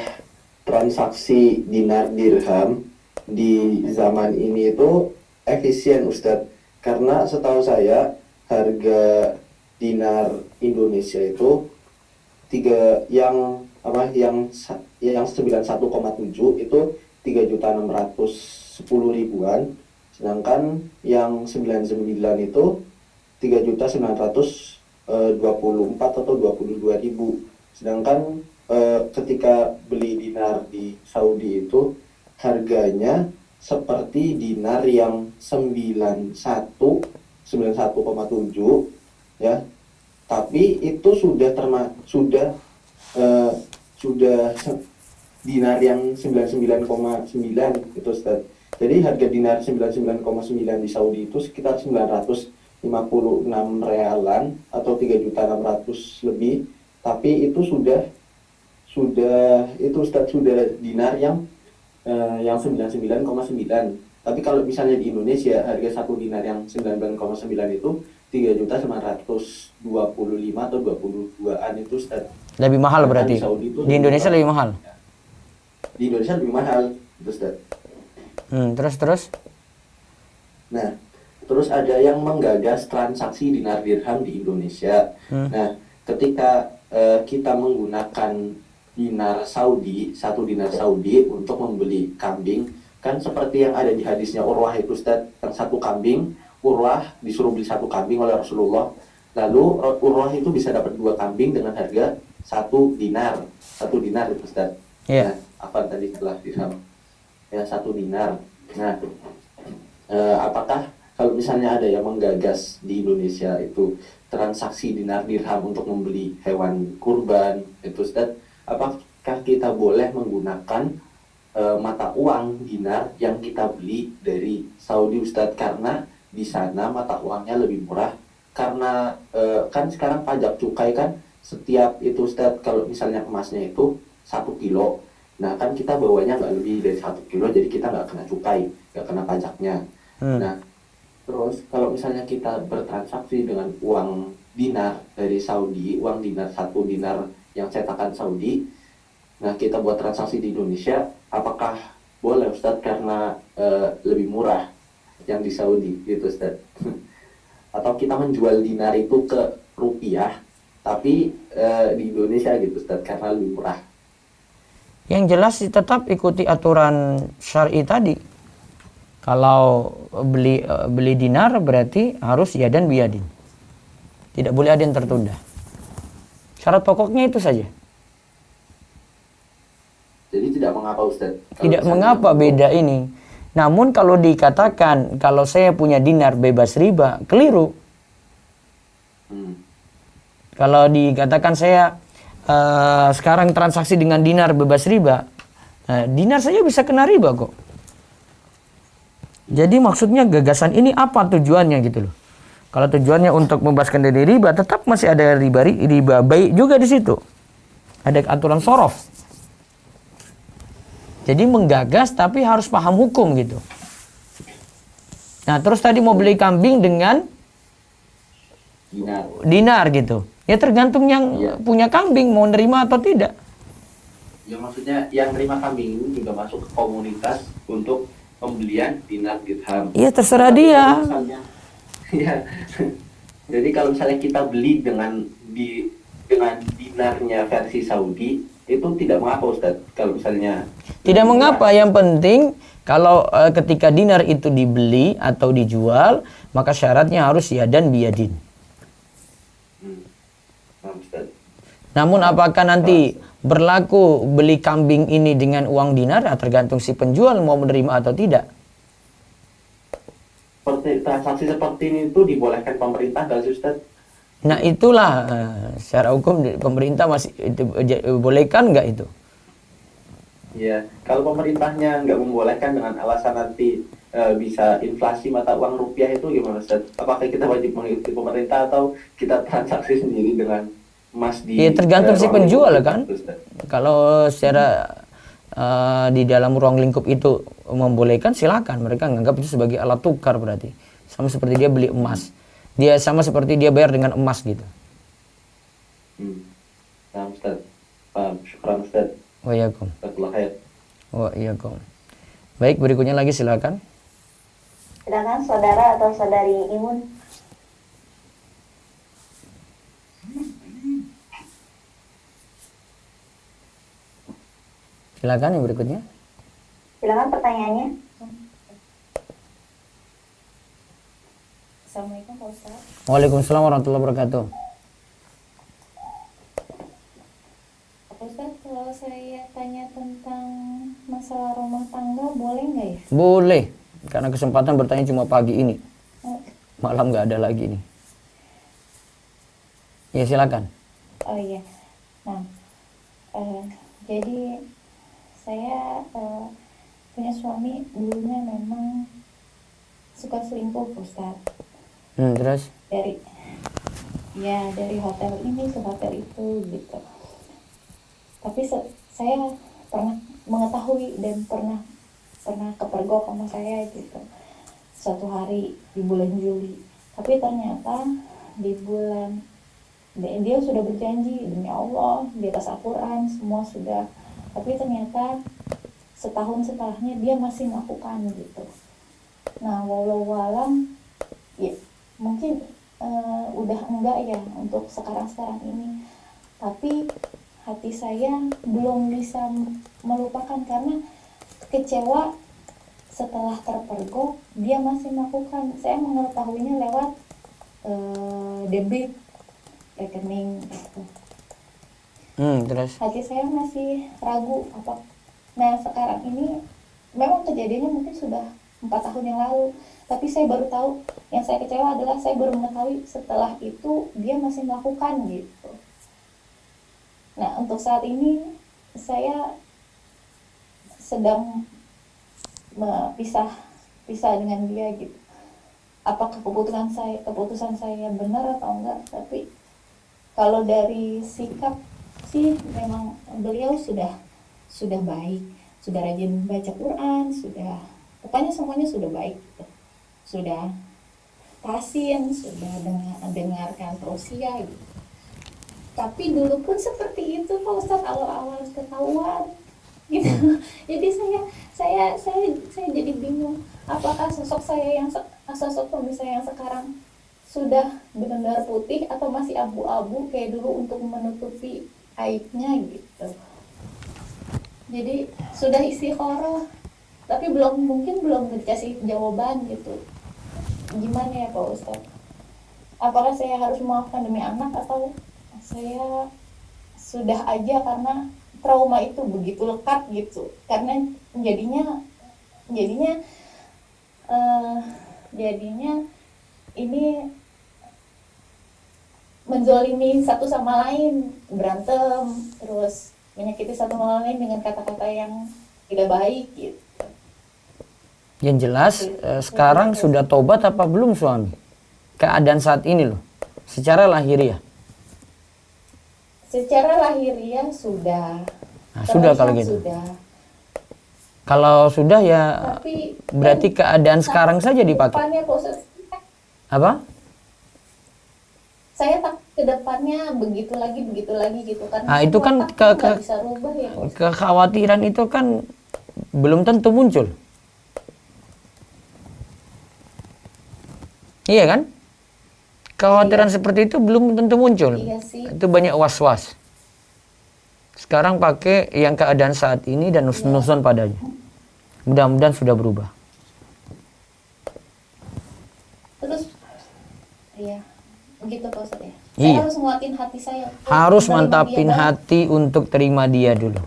transaksi dinar dirham di zaman ini itu efisien Ustaz? Karena setahu saya harga dinar Indonesia itu yang 91,7 itu 3.610.000-an, sedangkan yang 99 itu 3.924 atau 22.000. Sedangkan ketika beli dinar di Saudi itu harganya seperti dinar yang 91,7 ya, tapi itu sudah dinar yang 99,9 itu Ustaz. Jadi harga dinar 99,9 di Saudi itu sekitar 956 realan atau 3.600 lebih, tapi itu sudah itu Ustaz, sudah dinar yang 99,9. Tapi kalau misalnya di Indonesia harga satu dinar yang 99,9 itu 3.925 atau 22-an itu Ustaz. Lebih mahal berarti. Di Indonesia lebih mahal. Di Indonesia lebih mahal itu Ustaz. Terus. Nah, terus ada yang menggagas transaksi dinar dirham di Indonesia. Nah, ketika kita menggunakan satu dinar Saudi untuk membeli kambing, kan seperti yang ada di hadisnya Urwah itu Ustaz, yang satu kambing, Urwah disuruh beli satu kambing oleh Rasulullah, lalu Urwah itu bisa dapat 2 kambing dengan harga 1 dinar itu Ustaz. Yeah. Nah, apa tadi setelah dirham? Ya, 1 dinar. Nah, apakah kalau misalnya ada yang menggagas di Indonesia itu transaksi dinar dirham untuk membeli hewan kurban, itu Ustaz, apakah kita boleh menggunakan mata uang dinar yang kita beli dari Saudi Ustaz, karena di sana mata uangnya lebih murah karena kan sekarang pajak cukai kan setiap itu Ustaz, kalau misalnya emasnya itu 1 kilo, nah kan kita bawanya nggak lebih dari 1 kilo, jadi kita nggak kena cukai, nggak kena pajaknya. Nah, terus kalau misalnya kita bertransaksi dengan uang dinar dari Saudi, uang dinar 1 dinar yang cetakan Saudi, nah kita buat transaksi di Indonesia, apakah boleh Ustadz karena lebih murah yang di Saudi gitu Ustadz? Atau kita menjual dinar itu ke rupiah, tapi di Indonesia gitu Ustadz karena lebih murah? Yang jelas sih tetap ikuti aturan syar'i tadi. Kalau beli dinar berarti harus yadan biyadin. Tidak boleh ada yang tertunda. Syarat pokoknya itu saja. Jadi tidak mengapa Ustadz? Tidak mengapa beda ini. Namun kalau dikatakan kalau saya punya dinar bebas riba, keliru. Kalau dikatakan saya sekarang transaksi dengan dinar bebas riba, dinar saja bisa kena riba kok. Jadi maksudnya gagasan ini apa tujuannya gitu loh. Kalau tujuannya untuk membebaskan dari riba, tetap masih ada riba baik juga di situ. Ada aturan sorof. Jadi menggagas tapi harus paham hukum gitu. Nah terus tadi mau beli kambing dengan dinar gitu. Ya tergantung yang punya kambing mau nerima atau tidak. Ya maksudnya yang nerima kambing ini juga masuk ke komunitas untuk pembelian dinar dirham. Iya terserah dia. Ya. Jadi kalau misalnya kita beli dengan dinarnya versi Saudi, itu tidak mengapa Ustadz kalau misalnya tidak mengapa, yang penting kalau ketika dinar itu dibeli atau dijual, maka syaratnya harus yadan biyadin. Namun apakah nanti berlaku beli kambing ini dengan uang dinar, tergantung si penjual mau menerima atau tidak. Transaksi seperti ini itu dibolehkan pemerintah nggak sih Ustadz? Nah itulah secara hukum pemerintah masih bolehkan nggak itu? Ya, kalau pemerintahnya nggak membolehkan dengan alasan nanti bisa inflasi mata uang rupiah, itu gimana Ustaz? Apakah kita wajib mengikuti pemerintah atau kita transaksi sendiri dengan emas di? Ya tergantung si penjual kan. Ustaz? Kalau secara di dalam ruang lingkup itu membolehkan, silakan. Mereka menganggap itu sebagai alat tukar berarti. Sama seperti dia beli emas. Dia sama seperti dia bayar dengan emas gitu. Nah, Ustaz. Paham. Syukran Ustaz. Waalaikumsalam. Jazakallah khair. Waalaikumsalam. Baik, berikutnya lagi silakan. Silakan saudara atau saudari Imun. Silakan yang berikutnya. Silakan pertanyaannya. Assalamualaikum Pak Ustaz. Waalaikumsalam warahmatullahi wabarakatuh. Pak Ustaz, kalau saya tanya tentang masalah rumah tangga boleh nggak ya? Boleh, karena kesempatan bertanya cuma pagi ini. Malam nggak ada lagi nih. Ya silakan. Oh iya. Nah, jadi saya punya suami dulunya memang suka selingkuh Pak Ustaz. Terus? Dari hotel ini ke hotel itu gitu. Tapi saya pernah mengetahui dan pernah kepergok sama saya gitu. Suatu hari di bulan Juli. Tapi ternyata di bulan dia sudah berjanji demi Allah di atas Al-Quran semua sudah. Tapi ternyata setahun setelahnya dia masih melakukan gitu. Nah, walau alam ya mungkin udah enggak ya untuk sekarang ini, tapi hati saya belum bisa melupakan karena kecewa setelah terpergok dia masih melakukan. Saya mengetahuinya lewat debit rekening gitu. Terus? Hati saya masih ragu apa. Nah sekarang ini memang kejadiannya mungkin sudah 4 tahun yang lalu. Tapi saya baru tahu, yang saya kecewa adalah saya baru mengetahui setelah itu dia masih melakukan gitu. Nah, untuk saat ini saya sedang pisah dengan dia gitu. Apakah keputusan saya benar atau enggak? Tapi kalau dari sikap sih memang beliau sudah baik, sudah rajin baca Quran, pokoknya semuanya sudah baik gitu. Sudah tasin, sudah dengarkan tausiah gitu. Tapi dulu pun seperti itu Pak Ustadz, awal-awal ketahuan gitu. Jadi saya jadi bingung, apakah sosok suami saya yang sekarang sudah benar-benar putih atau masih abu-abu kayak dulu untuk menutupi aibnya gitu. Jadi sudah istikharah tapi mungkin belum dikasih jawaban gitu. Gimana ya Pak Ustadz? Apakah saya harus memaafkan demi anak atau saya sudah aja karena trauma itu begitu lekat gitu? Karena jadinya ini menzolimi satu sama lain, berantem, terus menyakiti satu sama lain dengan kata-kata yang tidak baik gitu. Yang jelas sekarang sudah tobat apa belum suami? Keadaan saat ini loh, secara lahiriah. Secara lahiriah sudah. Nah, sudah kalau gitu. Sudah. Kalau sudah ya Tapi berarti keadaan sekarang saja dipakai. Depannya, Apa? saya takut ke depannya begitu lagi gitu kan. Nah, itu kan nggak bisa rubah ya. kekhawatiran itu kan belum tentu muncul. Iya kan? Kekhawatiran seperti itu belum tentu muncul. Iya sih. Itu banyak was-was. Sekarang pakai yang keadaan saat ini dan husnuzon padanya. Mudah-mudahan sudah berubah. Terus, iya, begitu Pak Ustadz ya. Saya Iya. harus nguatin hati saya. Harus Menerima mantapin dia hati untuk terima dia dulu.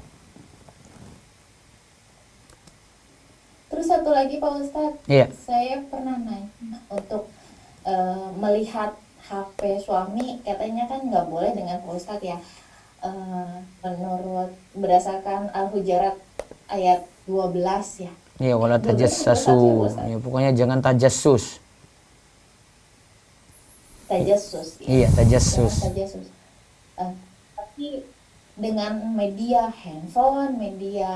Terus satu lagi Pak Ustadz, Iya. saya pernah nanya untuk melihat HP suami, katanya kan nggak boleh dengan Pak Ustadz ya. Menurut berdasarkan Al-Hujurat ayat 12 ya. Iya, wala tajassasu. Ya, pokoknya jangan tajassus. Tajassus. Iya, tajassus. Jangan tajassus. Tapi dengan media handphone, media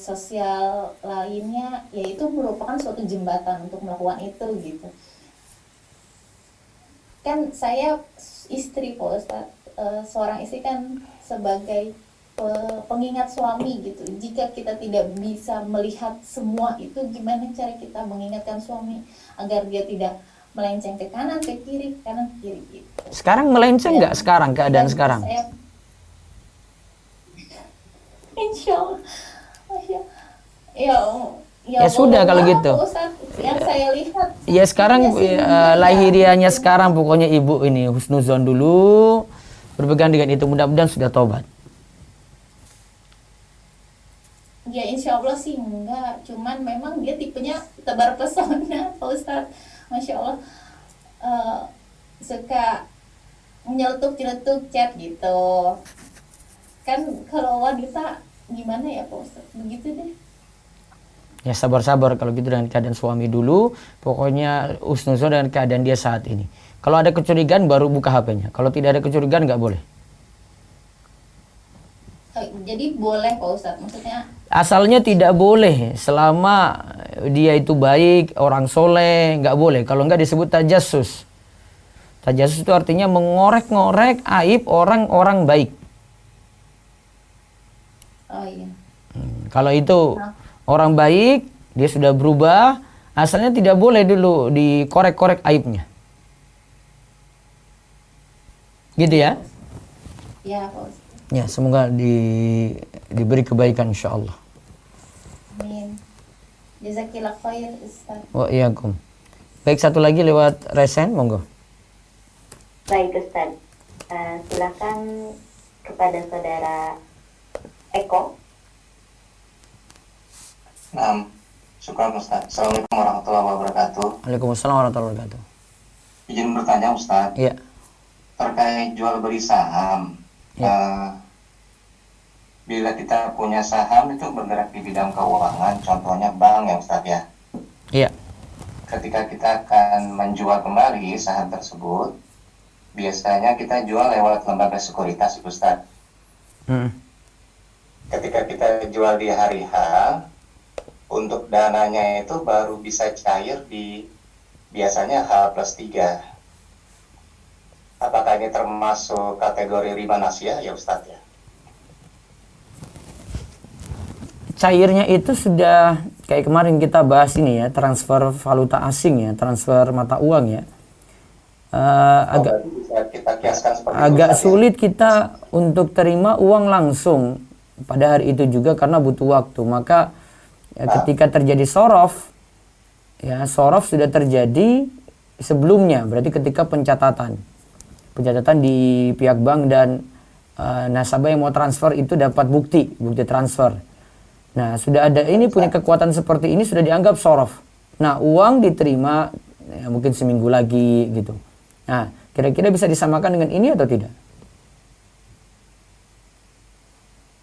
sosial lainnya, yaitu merupakan suatu jembatan untuk melakukan itu gitu. Kan saya istri Pak Ustadz, seorang istri kan sebagai pengingat suami gitu. Jika kita tidak bisa melihat semua itu, gimana cara kita mengingatkan suami agar dia tidak melenceng ke kanan ke kiri gitu. Sekarang melenceng nggak sekarang keadaan sekarang? Insya Allah. Ya sudah kalau gitu. Yang saya lihat. Ya sekarang lahiriahnya sekarang pokoknya ibu ini husnuzon dulu, berpegang dengan itu, mudah-mudahan sudah tobat. Ya insya Allah sih enggak, cuman memang dia tipenya tebar pesona Pak Ustadz, Masya Allah. Suka nyeletuk-nyeletuk chat gitu. Kan kalau wanita gimana ya Pak Ustadz, begitu deh. Ya sabar-sabar kalau gitu dengan keadaan suami dulu, pokoknya husnuzon dengan keadaan dia saat ini. Kalau ada kecurigaan baru buka HP-nya, kalau tidak ada kecurigaan nggak boleh. Jadi boleh Pak Ustadz, maksudnya? Asalnya tidak boleh, selama dia itu baik, orang soleh, nggak boleh. Kalau nggak disebut tajassus. Tajassus itu artinya mengorek-ngorek aib orang-orang baik. Oh iya. Kalau itu orang baik, dia sudah berubah, asalnya tidak boleh dulu dikorek-korek aibnya. Gitu ya? Ya Pak Ustadz. Ya, semoga diberi kebaikan insyaallah. Amin. Jazakillah khair Ustaz. Wa iyyakum. Baik, satu lagi lewat resen, monggo. Baik Ustaz, silakan kepada saudara Eko. Nah, Syukran Ustaz. Assalamualaikum warahmatullahi wabarakatuh. Waalaikumsalam warahmatullahi wabarakatuh. Izin bertanya Ustaz, Iya. terkait jual beli saham. Ya. Bila kita punya saham itu bergerak di bidang keuangan, contohnya bank ya Ustaz ya. Iya. Ketika kita akan menjual kembali saham tersebut, biasanya kita jual lewat lembaga sekuritas Ustaz. Mm. Ketika kita jual di hari H, untuk dananya itu baru bisa cair di biasanya H+3. Apakah ini termasuk kategori riba nasiah ya Ustadz ya? Cairnya itu sudah kayak kemarin kita bahas ini ya, transfer valuta asing ya, transfer mata uang ya. Agak Berarti bisa kita kiaskan seperti itu, agak Ustadz, ya? sulit kita untuk terima uang langsung pada hari itu juga karena butuh waktu. Maka ya, ketika terjadi sorof, ya sorof sudah terjadi sebelumnya, berarti ketika pencatatan di pihak bank dan nasabah yang mau transfer itu dapat bukti transfer. Nah, sudah ada ini punya kekuatan seperti ini sudah dianggap sorof. Nah, uang diterima ya, mungkin seminggu lagi gitu. Nah, kira-kira bisa disamakan dengan ini atau tidak?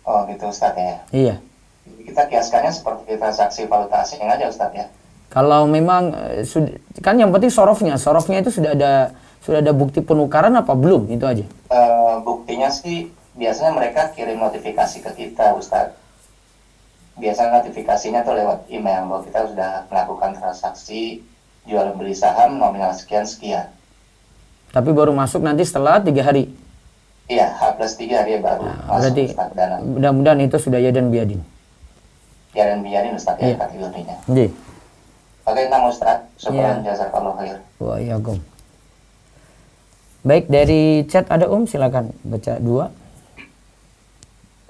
Oh gitu Ustadz ya. Iya. Jadi kita kiaskannya seperti transaksi valuta asing aja Ustadz ya. Kalau memang kan yang penting sorofnya itu sudah ada bukti penukaran apa belum, itu aja. Buktinya sih biasanya mereka kirim notifikasi ke kita Ustadz. Biasanya notifikasinya tuh lewat email bahwa kita sudah melakukan transaksi jual beli saham nominal sekian. Tapi baru masuk nanti setelah 3 hari. Iya, H+3 dia baru masuk Berarti Ustadz dana. mudah-mudahan itu sudah ya dan biadin. Ya dan biarin Ustadz Iya. ya kategorinya. Jadi, Oke, nama Ustadz. Syukran Iya. jazakallahu khair. wa iyyakum. Baik, dari chat ada silakan baca 2.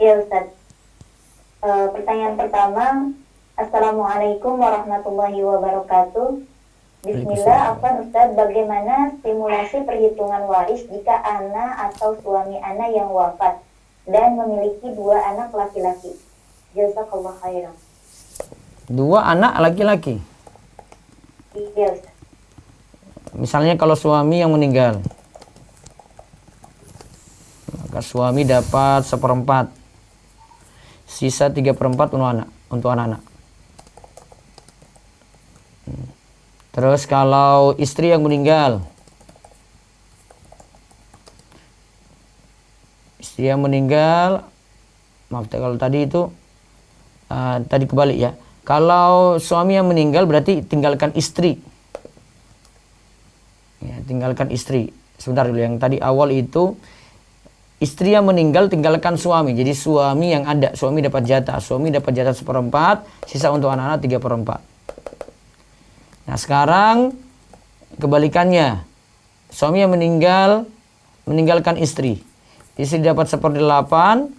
Ya Ustaz. Pertanyaan pertama, Assalamualaikum warahmatullahi wabarakatuh. Bismillah, Afwan Ustaz, bagaimana simulasi perhitungan waris jika anak atau suami anak yang wafat dan memiliki 2 anak laki-laki? Jazakallah khairan. 2 anak laki-laki. Iya Ustaz. Misalnya kalau suami yang meninggal, maka suami dapat 1/4, sisa 3/4 untuk anak-anak. Terus kalau istri yang meninggal, maaf kalau tadi itu tadi kebalik ya. Kalau suami yang meninggal berarti tinggalkan istri. Ya, tinggalkan istri. Sebentar dulu, yang tadi awal itu istri yang meninggal tinggalkan suami. Jadi suami yang ada, suami dapat jatah 1/4, sisa untuk anak-anak 3/4. Nah, sekarang kebalikannya. Suami yang meninggalkan istri. Istri dapat 1/8,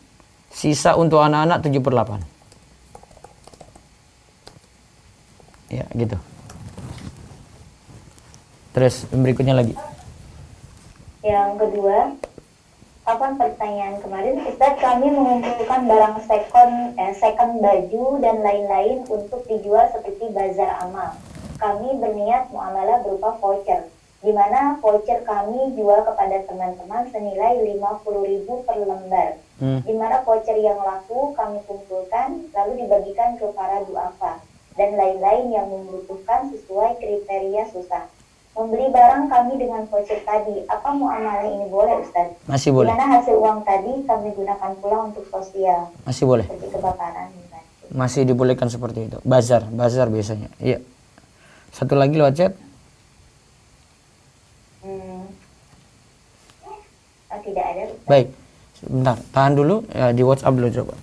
sisa untuk anak-anak 7/8. Ya, gitu. Terus berikutnya lagi. Yang kedua, pertanyaan kemarin, Ustaz, kami mengumpulkan barang second baju dan lain-lain untuk dijual seperti bazar amal. Kami berniat muamalah berupa voucher, di mana voucher kami jual kepada teman-teman senilai 50.000 per lembar. Di mana voucher yang laku kami kumpulkan lalu dibagikan ke para duafa dan lain-lain yang membutuhkan sesuai kriteria susah. Membeli barang kami dengan voucher tadi, apa muamalah ini boleh Ustaz? Masih boleh. Di mana hasil uang tadi kami gunakan pula untuk sosial, Masih boleh. seperti kebakaran. Masih dibolehkan seperti itu. Bazar biasanya. Iya. Satu lagi lewat chat. Tidak ada Ustaz. Baik. Sebentar, tahan dulu ya, di WhatsApp dulu coba.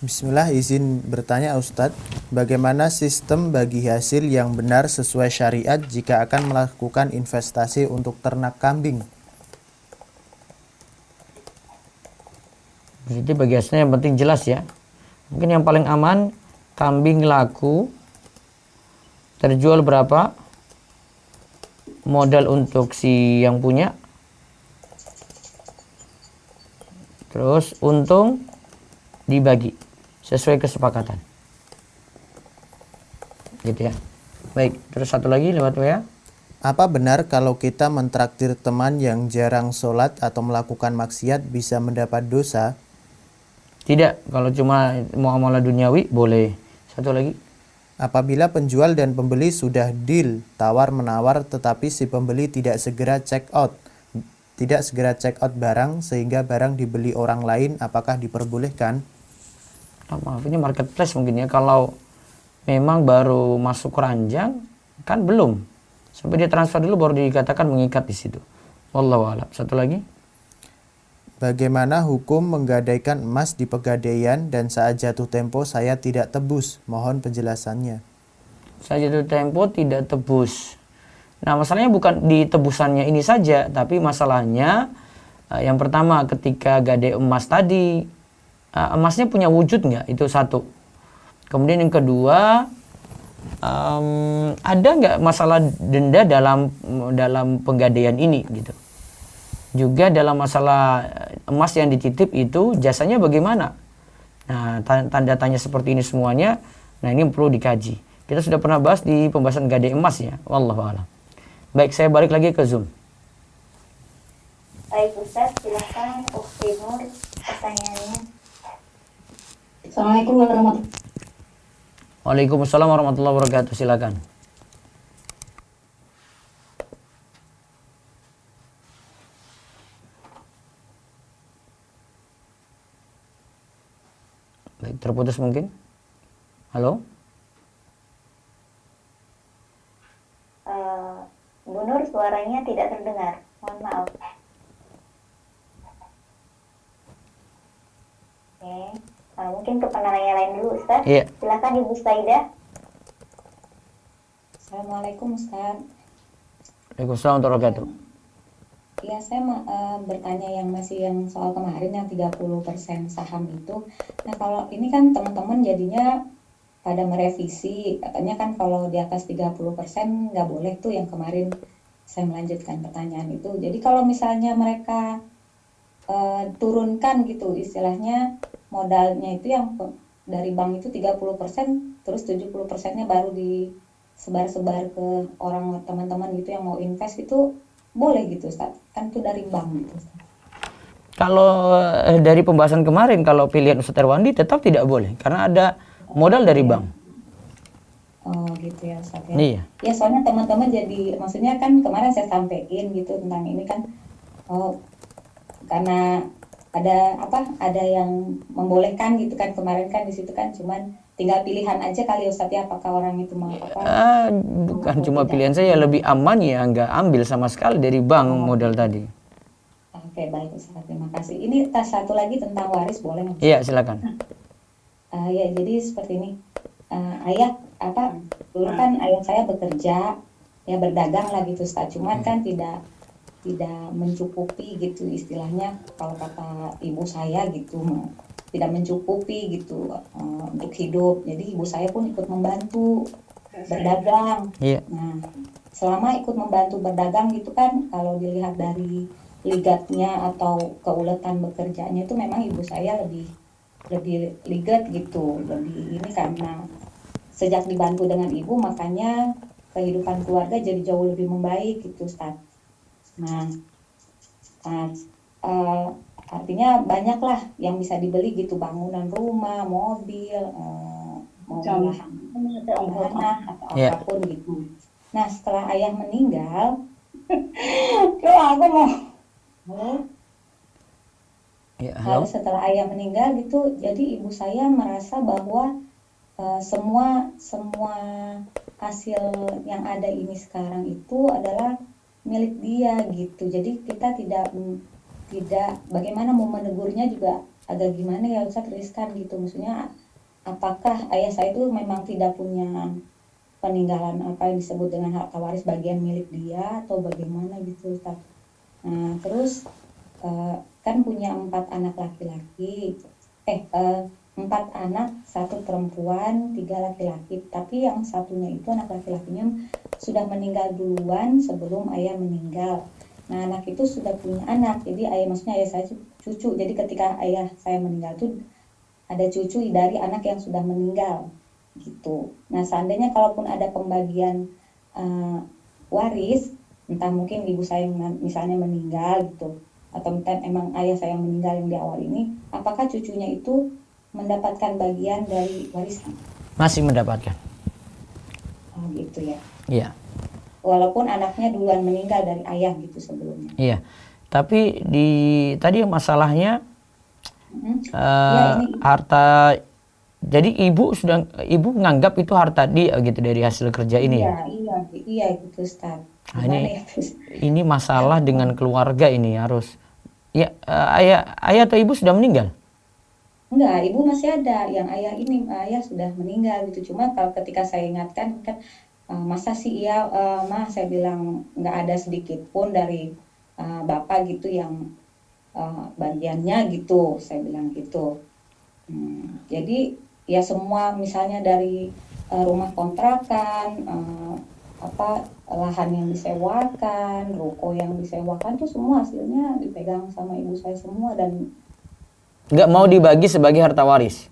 Bismillah, izin bertanya Ustadz, bagaimana sistem bagi hasil yang benar sesuai syariat jika akan melakukan investasi untuk ternak kambing? Jadi bagi hasilnya yang penting jelas ya. Mungkin yang paling aman, kambing laku, terjual berapa, modal untuk si yang punya, terus untung dibagi sesuai kesepakatan. gitu ya. Baik, terus satu lagi lewat WA. Apa benar kalau kita mentraktir teman yang jarang sholat atau melakukan maksiat bisa mendapat dosa? Tidak, kalau cuma muamalah duniawi boleh. Satu lagi. Apabila penjual dan pembeli sudah deal tawar-menawar tetapi si pembeli tidak segera check out barang sehingga barang dibeli orang lain, apakah diperbolehkan? Maaf, ini marketplace mungkin ya. Kalau memang baru masuk keranjang kan belum. Sampai dia transfer dulu baru dikatakan mengikat di situ. Wallahu a'lam. Satu lagi. Bagaimana hukum menggadaikan emas di pegadaian dan saat jatuh tempo saya tidak tebus? Mohon penjelasannya. Saat jatuh tempo tidak tebus. Nah, masalahnya bukan di tebusannya ini saja, tapi masalahnya yang pertama ketika gadai emas tadi, emasnya punya wujud nggak? Itu satu. Kemudian yang kedua, ada nggak masalah denda dalam penggadaian ini gitu. Juga dalam masalah emas yang dititip itu jasanya bagaimana? Nah, tanda tanya seperti ini semuanya, nah ini perlu dikaji. Kita sudah pernah bahas di pembahasan gadai emas ya. Wallahu a'lam. Baik, saya balik lagi ke Zoom. Baik Ustaz, silakan Ukti Nur pertanyaannya. Assalamualaikum warahmatullahi wabarakatuh. Waalaikumsalam warahmatullahi wabarakatuh. Silakan. Baik, terputus mungkin. Halo? Bu Nur, suaranya tidak terdengar. Mohon maaf. Oke. Mungkin ke penanya lain dulu, Ustaz. Iya. Silakan Ibu Saidah. Assalamualaikum Ustaz. Waalaikumsalam warahmatullahi wabarakatuh. Ya, saya bertanya yang soal kemarin yang 30% saham itu. Nah, kalau ini kan teman-teman jadinya pada merevisi, katanya kan kalau di atas 30% nggak boleh tuh, yang kemarin saya melanjutkan pertanyaan itu. Jadi kalau misalnya mereka turunkan gitu, istilahnya modalnya itu yang dari bank itu 30%, terus 70%-nya baru disebar-sebar ke orang teman-teman gitu yang mau invest, itu boleh gitu Ustaz? Kan itu dari bank gitu Ustaz. Kalau dari pembahasan kemarin, kalau pilihan Ustaz Erwandi tetap tidak boleh karena ada modal dari bank. Oh gitu ya Ustaz ya. Iya. Ya soalnya teman-teman jadi, maksudnya kan kemarin saya sampaikan gitu tentang ini kan, karena ada yang membolehkan gitu kan kemarin kan, di situ kan cuman tinggal pilihan aja kali Ustaz ya, apakah orang itu mau apa. Bukan cuma pilihan saya, lebih aman ya nggak ambil sama sekali dari bank modal tadi. Oke, baik Ustaz, terima kasih. Ini satu lagi tentang waris, boleh nggak? Iya, silakan. Ya jadi seperti ini, dulu kan ayah saya bekerja ya, berdagang lah gitu Ustaz, cuman kan tidak mencukupi gitu, istilahnya kalau kata ibu saya gitu, tidak mencukupi gitu untuk hidup. Jadi ibu saya pun ikut membantu berdagang. Iya. Nah, selama ikut membantu berdagang gitu kan, kalau dilihat dari ligatnya atau keuletan bekerjanya itu memang ibu saya lebih ligat gitu, lebih ini, karena sejak dibantu dengan ibu makanya kehidupan keluarga jadi jauh lebih membaik gitu Ustaz. Nah, artinya banyaklah yang bisa dibeli gitu, bangunan rumah, mobil, tanah atau apapun gitu. Nah setelah ayah meninggal, setelah ayah meninggal gitu, jadi ibu saya merasa bahwa semua hasil yang ada ini sekarang itu adalah milik dia gitu. Jadi kita tidak bagaimana mau menegurnya juga agak gimana ya Ustaz, riskan gitu. Maksudnya apakah ayah saya itu memang tidak punya peninggalan apa yang disebut dengan harta waris bagian milik dia atau bagaimana gitu Ustaz. Nah terus kan punya 4 anak laki-laki, 4 anak, 1 perempuan, 3 laki-laki. Tapi yang satunya itu anak laki-lakinya sudah meninggal duluan sebelum ayah meninggal. Nah anak itu sudah punya anak, jadi maksudnya ayah saya cucu. Jadi ketika ayah saya meninggal tuh ada cucu dari anak yang sudah meninggal. gitu. Nah, seandainya kalaupun ada pembagian waris, entah mungkin ibu saya yang misalnya meninggal gitu, atau entah emang ayah saya yang meninggal yang di awal ini, apakah cucunya itu mendapatkan bagian dari warisan? Masih mendapatkan. Oh, gitu ya. Iya. Walaupun anaknya duluan meninggal dari ayah gitu sebelumnya. Iya. Tapi tadi masalahnya Ya, ini harta, jadi ibu nganggap itu harta dia gitu dari hasil kerja ini ya. iya gitu Ustaz. Nah, Gimana ya Ustaz? ini masalah dengan keluarga ini harus ya, ayah atau ibu sudah meninggal. Enggak, ibu masih ada. Yang ayah sudah meninggal gitu. Cuma kalau ketika saya ingatkan kan, masa sih iya, mah saya bilang nggak ada sedikit pun dari bapak gitu yang bagiannya gitu, saya bilang gitu. Jadi ya semua misalnya dari rumah kontrakan, lahan yang disewakan, ruko yang disewakan tuh semua hasilnya dipegang sama ibu saya semua dan Nggak mau dibagi sebagai harta waris.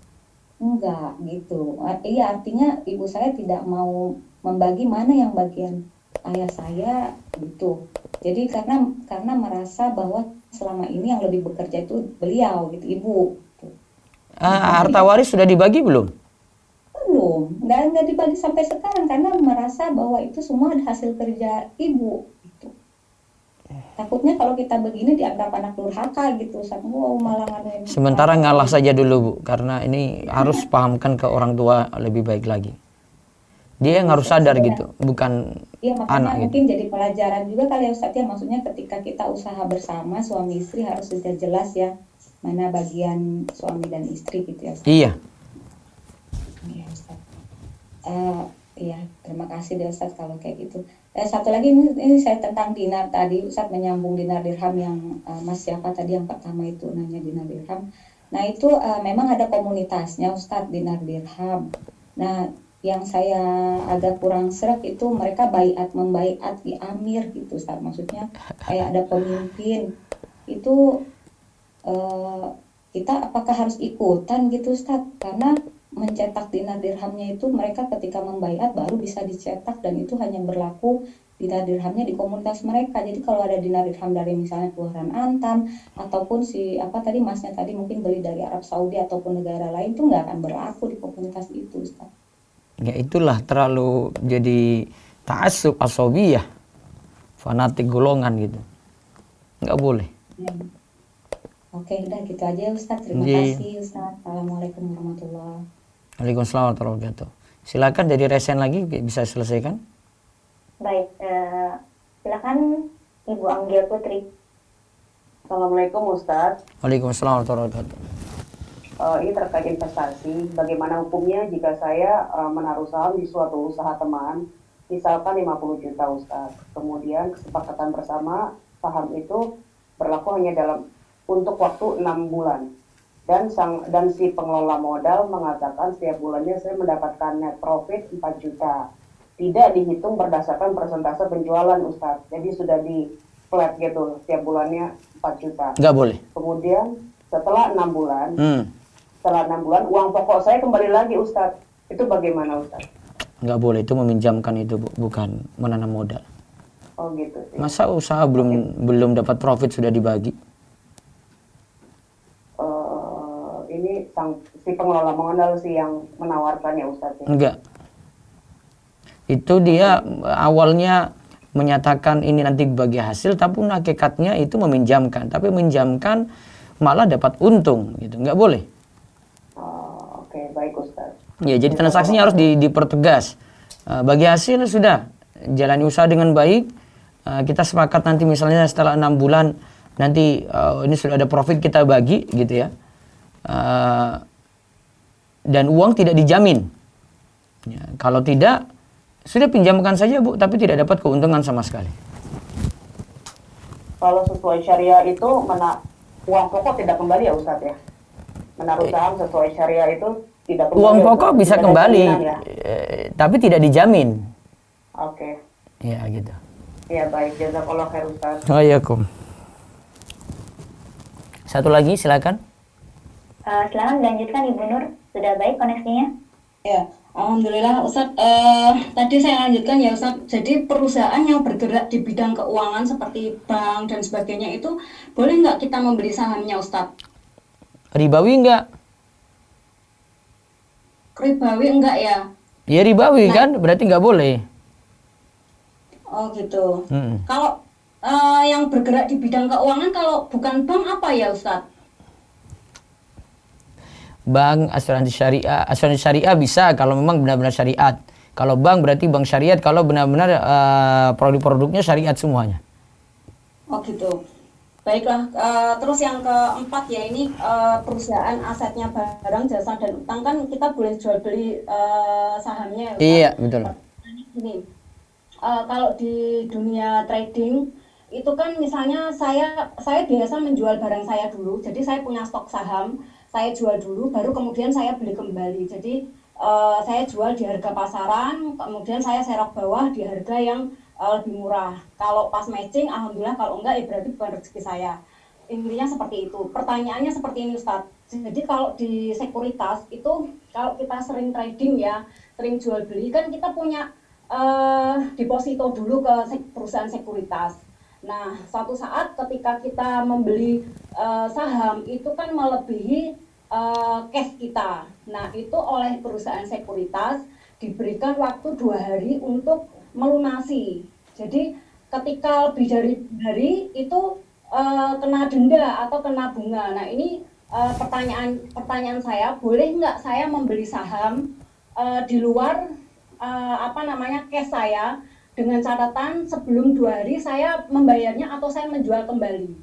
enggak gitu. Iya, artinya ibu saya tidak mau membagi mana yang bagian ayah saya gitu. Jadi karena merasa bahwa selama ini yang lebih bekerja itu beliau gitu, ibu. Harta waris sudah dibagi belum? Belum, nggak dibagi sampai sekarang karena merasa bahwa itu semua hasil kerja ibu gitu. Takutnya kalau kita begini dianggap anak durhaka gitu, wow, malah nganuin. Sementara ngalah saja dulu Bu, karena ini harus pahamkan ke orang tua lebih baik lagi. Dia yang harus sadar gitu, bukan Iya, makanya anak gitu. mungkin jadi pelajaran juga kali ya Ustadz ya, maksudnya ketika kita usaha bersama suami istri harus sudah jelas ya mana bagian suami dan istri gitu ya Ustadz. Iya. Iya Ustadz. Iya, terima kasih deh Ustadz kalau kayak gitu. Satu lagi ini saya tentang dinar tadi, Ustadz menyambung dinar dirham yang Mas siapa tadi yang pertama itu nanya dinar dirham. Nah itu memang ada komunitasnya Ustadz dinar dirham. Nah yang saya agak kurang serak itu mereka membaiat di amir gitu Ustadz. Maksudnya kayak ada pemimpin itu kita apakah harus ikutan gitu Ustadz? Karena mencetak dinar dirhamnya itu mereka ketika membaiat baru bisa dicetak dan itu hanya berlaku dinar dirhamnya di komunitas mereka. Jadi kalau ada dinar dirham dari misalnya Kelurahan Antam ataupun tadi masnya tadi mungkin beli dari Arab Saudi ataupun negara lain tuh nggak akan berlaku di komunitas itu Ustaz. Ya itulah terlalu jadi ta'assub asobiyah, fanatik golongan gitu. Nggak boleh. Ya. Oke, udah gitu aja Ustaz. Terima kasih Ustaz. Assalamualaikum warahmatullahi wabarakatuh. Waalaikumsalam warahmatullahi wabarakatuh. Silakan dari resen lagi bisa selesaikan. Baik, silakan Ibu Anggia Putri. Assalamualaikum Ustadz. Waalaikumsalam warahmatullahi wabarakatuh. Ini terkait investasi. Bagaimana hukumnya jika saya menaruh saham di suatu usaha teman, misalkan 50 juta Ustadz. Kemudian kesepakatan bersama saham itu berlaku hanya untuk waktu 6 bulan. Dan si pengelola modal mengatakan setiap bulannya saya mendapatkan net profit 4 juta. Tidak dihitung berdasarkan persentase penjualan Ustadz. Jadi sudah di flat gitu, setiap bulannya 4 juta. Nggak boleh. Kemudian setelah 6 bulan, uang pokok saya kembali lagi Ustadz. Itu bagaimana Ustadz? Nggak boleh, itu meminjamkan itu Bu, bukan menanam modal. Oh gitu sih. Masa usaha belum dapat profit sudah dibagi? Ini si pengelola modal sih yang menawarkannya Ustadz. Enggak. Itu dia awalnya menyatakan ini nanti bagi hasil, tapi hakikatnya itu meminjamkan. Tapi meminjamkan malah dapat untung, gitu. Nggak boleh. Oke, baik Ustadz. Ya, jadi transaksinya harus dipertegas. Bagi hasil sudah jalani usaha dengan baik. Kita sepakat nanti misalnya setelah 6 bulan nanti ini sudah ada profit kita bagi, gitu ya. Dan uang tidak dijamin. Ya, kalau tidak, sudah pinjamkan saja Bu, tapi tidak dapat keuntungan sama sekali. Kalau sesuai syariah itu uang pokok tidak kembali ya Ustadz ya? Menaruh saham sesuai syariah itu tidak kembali. Uang pokok bisa tidak kembali, ya? Tapi tidak dijamin. Oke. Ya gitu. Ya baik, jazakallah khair Ustadz. Waalaikumsalam. Satu lagi silakan. Silakan dilanjutkan Ibu Nur, sudah baik koneksinya? Ya, Alhamdulillah Ustadz, tadi saya lanjutkan ya Ustadz. Jadi perusahaan yang bergerak di bidang keuangan seperti bank dan sebagainya itu boleh nggak kita membeli sahamnya Ustadz? Ribawi enggak? Ribawi enggak ya? Ya ribawi Nah, kan, berarti nggak boleh. oh gitu. Mm-mm. Kalau yang bergerak di bidang keuangan kalau bukan bank apa ya Ustadz? Bank, asuransi syariah bisa kalau memang benar-benar syariat. Kalau bank berarti bank syariat kalau benar-benar produk-produknya syariat semuanya. Oh gitu. Baiklah, terus yang keempat ya ini perusahaan asetnya barang, jasa dan utang kan kita boleh jual beli sahamnya ya Ustadz. Iya, betul. Ini kalau di dunia trading itu kan misalnya saya biasa menjual barang saya dulu, jadi saya punya stok saham, saya jual dulu, baru kemudian saya beli kembali. Jadi saya jual di harga pasaran, kemudian saya serok bawah di harga yang lebih murah. Kalau pas matching, alhamdulillah. Kalau enggak, ya berarti bukan rezeki saya. Intinya seperti itu. Pertanyaannya seperti ini, Ustadz. Jadi kalau di sekuritas itu, kalau kita sering trading ya, sering jual beli, kan kita punya deposito dulu ke perusahaan sekuritas. Nah, suatu saat ketika kita membeli saham itu kan melebihi cash kita. Nah, itu oleh perusahaan sekuritas diberikan waktu 2 hari untuk melunasi. Jadi ketika lebih dari 2 hari itu kena denda atau kena bunga. Nah, ini pertanyaan saya, boleh nggak saya membeli saham di luar cash saya, dengan catatan sebelum 2 hari saya membayarnya atau saya menjual kembali.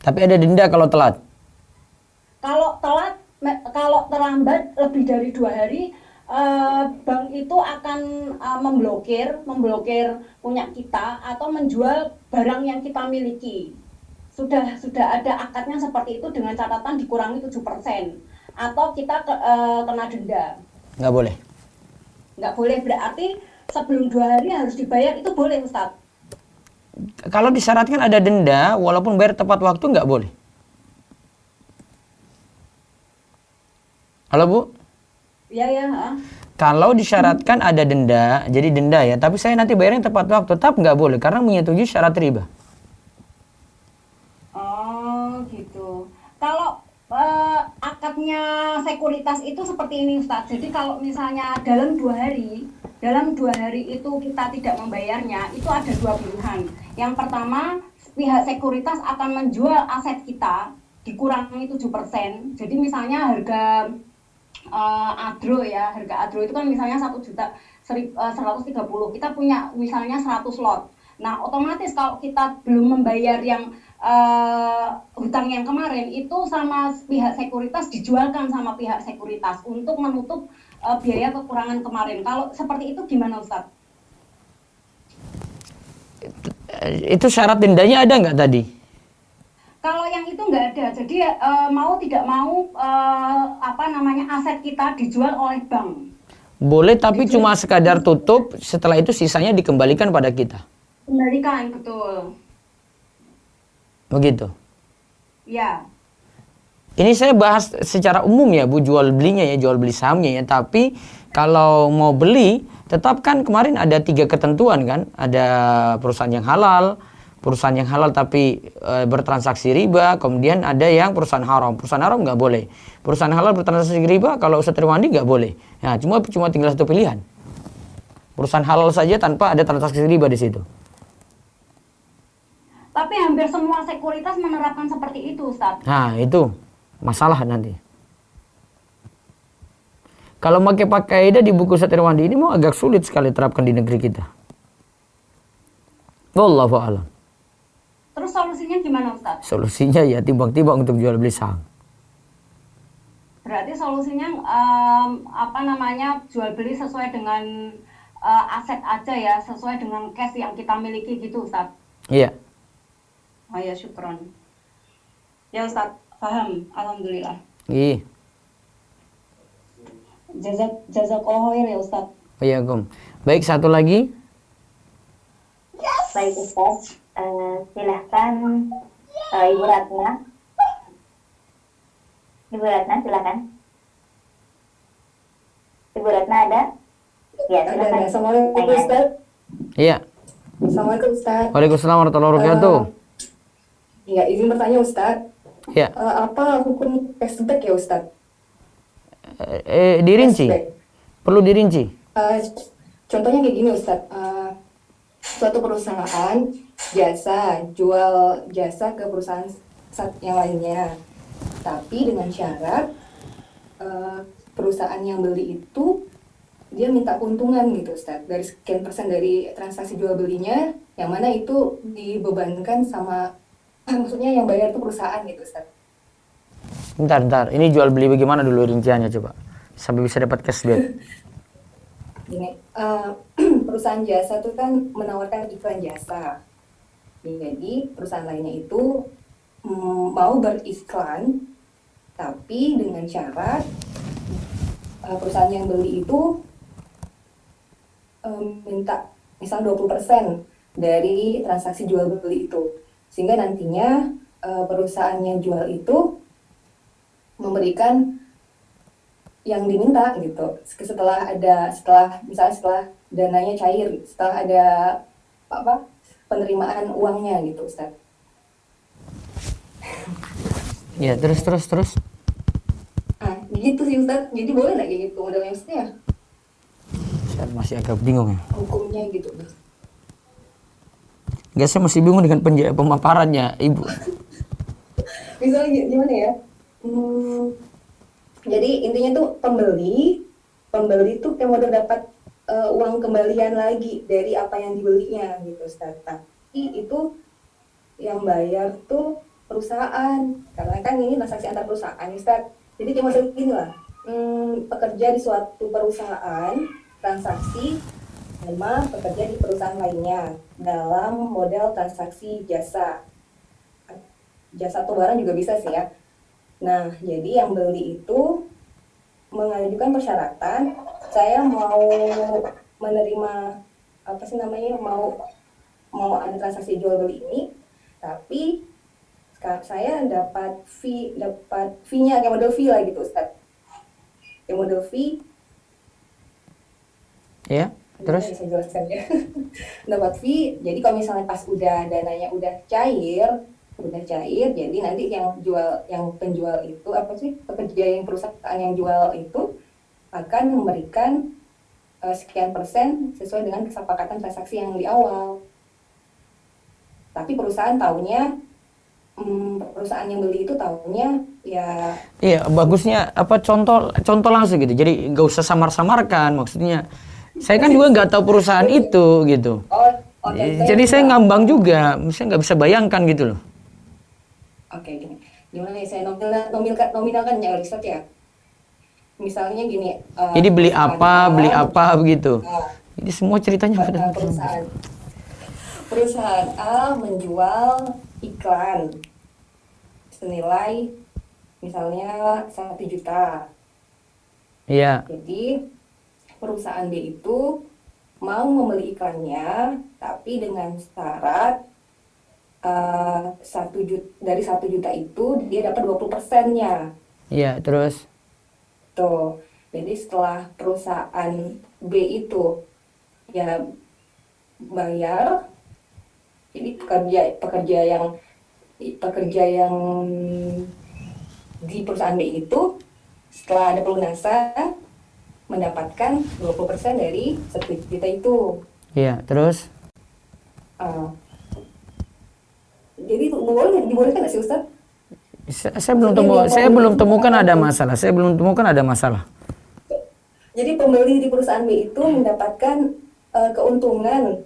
Tapi ada denda kalau telat. Kalau terlambat lebih dari 2 hari, bank itu akan memblokir punya kita atau menjual barang yang kita miliki. Sudah ada akadnya seperti itu dengan catatan dikurangi 7% atau kita kena denda. Nggak boleh. Nggak boleh, berarti sebelum 2 hari harus dibayar, itu boleh Ustadz? Kalau disyaratkan ada denda, walaupun bayar tepat waktu nggak boleh. Halo Bu? Ya. Kalau disyaratkan ada denda, jadi denda ya, tapi saya nanti bayarnya tepat waktu, tetap nggak boleh karena menyetujui syarat riba. Oh gitu. Kalau akadnya sekuritas itu seperti ini Ustadz. Jadi kalau misalnya dalam 2 hari itu kita tidak membayarnya, itu ada 2 pilihan. Yang pertama, pihak sekuritas akan menjual aset kita dikurangi 7%. Jadi misalnya harga adro ya, harga adro itu kan misalnya 1.130, kita punya misalnya 100 lot. Nah, otomatis kalau kita belum membayar yang hutang yang kemarin, itu sama pihak sekuritas dijualkan sama pihak sekuritas untuk menutup biaya kekurangan kemarin. Kalau seperti itu gimana Ustadz? Itu syarat dendanya ada nggak tadi? Kalau yang itu nggak ada, jadi mau tidak mau aset kita dijual oleh bank. Boleh, tapi cuma sekadar tutup, setelah itu sisanya dikembalikan pada kita. Kembalikan, betul. Begitu. Ya. Ini saya bahas secara umum ya Bu, jual belinya ya, jual beli sahamnya ya. Tapi kalau mau beli, tetap kan kemarin ada 3 ketentuan kan. Ada perusahaan yang halal tapi bertransaksi riba. Kemudian ada yang perusahaan haram. Perusahaan haram nggak boleh. Perusahaan halal bertransaksi riba, kalau Ustadz Irwandi nggak boleh. Nah, cuma tinggal satu pilihan. Perusahaan halal saja tanpa ada transaksi riba di situ. Tapi hampir semua sekuritas menerapkan seperti itu, Ustadz. Nah, itu masalah nanti. Kalau pakai kaidah di buku Ustadz Irwandi ini mau agak sulit sekali terapkan di negeri kita. Wallahu a'lam. Terus solusinya gimana, Ustadz? Solusinya ya timbang-timbang untuk jual beli saham. Berarti solusinya jual beli sesuai dengan aset aja ya, sesuai dengan cash yang kita miliki gitu, Ustadz. Iya. Oh ya, syukron. Ya Ustadz, paham. Alhamdulillah. Iya. Jazakallahu khair ya Ustadz. Iya, baik, satu lagi. Baik Ustaz, silahkan Ibu Ratna. Ibu Ratna, silakan. Ibu Ratna ada? Ya, Ada. silakan. Assalamualaikum Tanya. Ustaz. Iya. Assalamualaikum Ustaz. Waalaikumsalam warahmatullahi wabarakatuh. Ya, izin bertanya Ustaz. Ya. Apa hukum cashback ya Ustaz? Dirinci. Cashback. Perlu dirinci. Contohnya kayak gini Ustaz. Suatu perusahaan jual jasa ke perusahaan yang lainnya. Tapi dengan syarat perusahaan yang beli itu dia minta keuntungan gitu Ustaz, dari sekian persen dari transaksi jual belinya, yang mana itu dibebankan sama maksudnya yang bayar itu perusahaan gitu Ustaz. Bentar. Ini jual beli bagaimana dulu rinciannya coba? Sampai bisa dapat cashback. Gini, perusahaan jasa itu kan menawarkan iklan jasa. Jadi perusahaan lainnya itu mau beriklan, tapi dengan syarat perusahaan yang beli itu minta misal 20% dari transaksi jual beli itu, sehingga nantinya perusahaan yang jual itu memberikan yang diminta gitu setelah dananya cair, setelah ada penerimaan uangnya gitu Ustaz. Ya, terus. Gitu sih Ustaz. Jadi boleh nggak kayak gitu modelnya Ustaz? Saya masih agak bingung ya. Hukumnya gitu. Enggak, saya masih bingung dengan pemaparannya, Ibu. Misalnya gimana ya? Jadi intinya tuh pembeli tuh kayak mau dapat uang kembalian lagi dari apa yang dibelinya gitu Ustaz. Tapi itu yang bayar tuh perusahaan, karena kan ini transaksi antar perusahaan Ustaz. Jadi kayak model gini lah, pekerja di suatu perusahaan transaksi sama pekerja di perusahaan lainnya dalam model transaksi jasa atau barang juga bisa sih ya. Nah, jadi yang beli itu mengajukan persyaratan, saya mau menerima mau ada transaksi jual beli ini, tapi saya dapat fee-nya kayak model fee lah gitu Ustaz. Kayak model fee. Ya, terus? Saya jelaskan ya. Dapat fee, jadi kalau misalnya pas dananya udah cair, jadi nanti yang penjual itu perusahaan yang jual itu akan memberikan sekian persen sesuai dengan kesepakatan transaksi yang di awal. Tapi perusahaan yang beli itu tahunya ya. Iya, bagusnya contoh langsung gitu. Jadi nggak usah samar-samarkan, maksudnya. Saya kan juga nggak tahu perusahaan itu gitu. Jadi saya ngambang juga, saya nggak bisa bayangkan gitu loh. Oke, gini. Gimana nih saya nominalkan ya Ustaz ya? Misalnya gini. Jadi beli apa begitu. Jadi semua ceritanya perusahaan A menjual iklan senilai misalnya 1 juta. Iya. Jadi perusahaan B itu mau membeli iklannya, tapi dengan syarat 1 juta, dari 1 juta itu dia dapat 20%-nya. Iya, terus? Tuh, jadi setelah perusahaan B itu ya bayar, jadi pekerja yang di perusahaan B itu setelah ada pelunasan mendapatkan 20% dari 1 juta itu. Iya, terus? Jadi dibolehkan nggak sih Ustaz? Saya belum temukan ada masalah. Jadi pembeli di perusahaan B itu mendapatkan keuntungan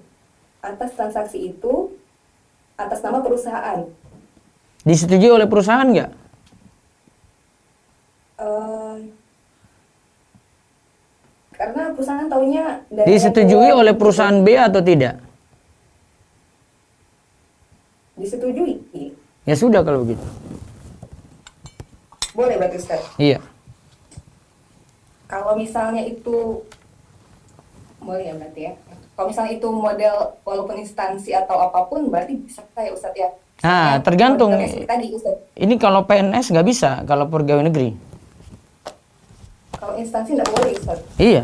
atas transaksi itu atas nama perusahaan. Disetujui oleh perusahaan nggak? Karena perusahaan taunya dari disetujui oleh perusahaan B atau tidak? Disetujui. Ya sudah kalau begitu. Boleh berarti Ustaz? Iya. Kalau misalnya itu boleh ya berarti ya. Kalau misalnya itu model walaupun instansi atau apapun berarti bisa ya Ustaz ya. Nah, tergantung. Tadi Ustaz. Ini kalau PNS nggak bisa, kalau pegawai negeri. Kalau instansi nggak boleh Ustaz. Iya.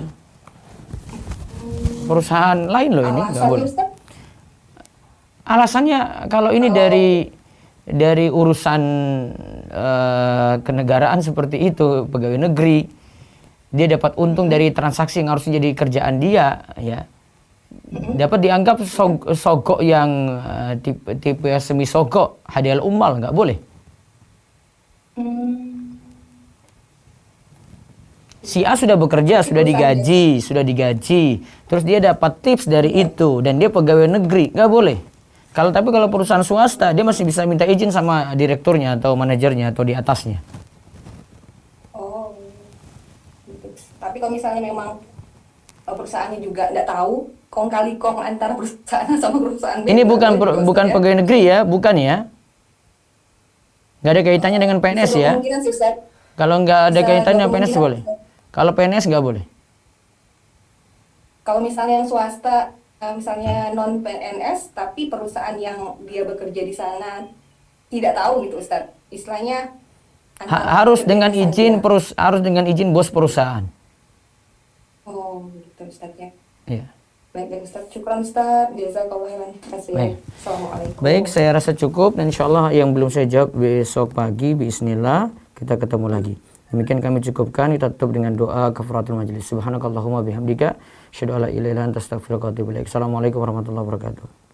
perusahaan lain loh ini, nggak Alasannya, boleh. Ustaz? Alasannya kalau ini dari urusan kenegaraan seperti itu, pegawai negeri, dia dapat untung dari transaksi yang harus jadi kerjaan dia, ya, dapat dianggap sogok yang tipe semi sogok, hadiah umal, nggak boleh. Si A sudah bekerja, sudah digaji, terus dia dapat tips dari itu dan dia pegawai negeri, nggak boleh. Tapi kalau perusahaan swasta, dia masih bisa minta izin sama direkturnya atau manajernya atau di atasnya. Oh, gitu. Tapi kalau misalnya memang perusahaannya juga nggak tahu kong kali kong antara perusahaan sama perusahaan Ini beda, bukan boleh juga, bukan Ustaz, ya? pegawai negeri ya, bukan ya? Nggak ada kaitannya dengan PNS Bisa ya? kemungkinan sih, Ustaz. Kalau nggak ada Bisa kaitannya dua PNS kemungkinan. boleh. Kalau PNS nggak boleh. Kalau misalnya yang swasta, misalnya non PNS, tapi perusahaan yang dia bekerja di sana tidak tahu gitu, Ustaz. Istilahnya Harus dengan izin saja. harus dengan izin bos perusahaan. Oh, gitu Ustaz ya. Iya. Baik Ustaz. Syukran Ustaz. Jazakallah khairan. Terima kasih. Baik. Assalamualaikum. Baik, saya rasa cukup dan insya Allah yang belum saya jawab besok pagi, bismillah kita ketemu lagi. Demikian kami cukupkan, kita tutup dengan doa kafaratul majelis. Subhanakallahumma bihamdika, asyhadu alla ilaha illa anta astaghfiruka wa atubu ilaik. Assalamualaikum warahmatullahi wabarakatuh.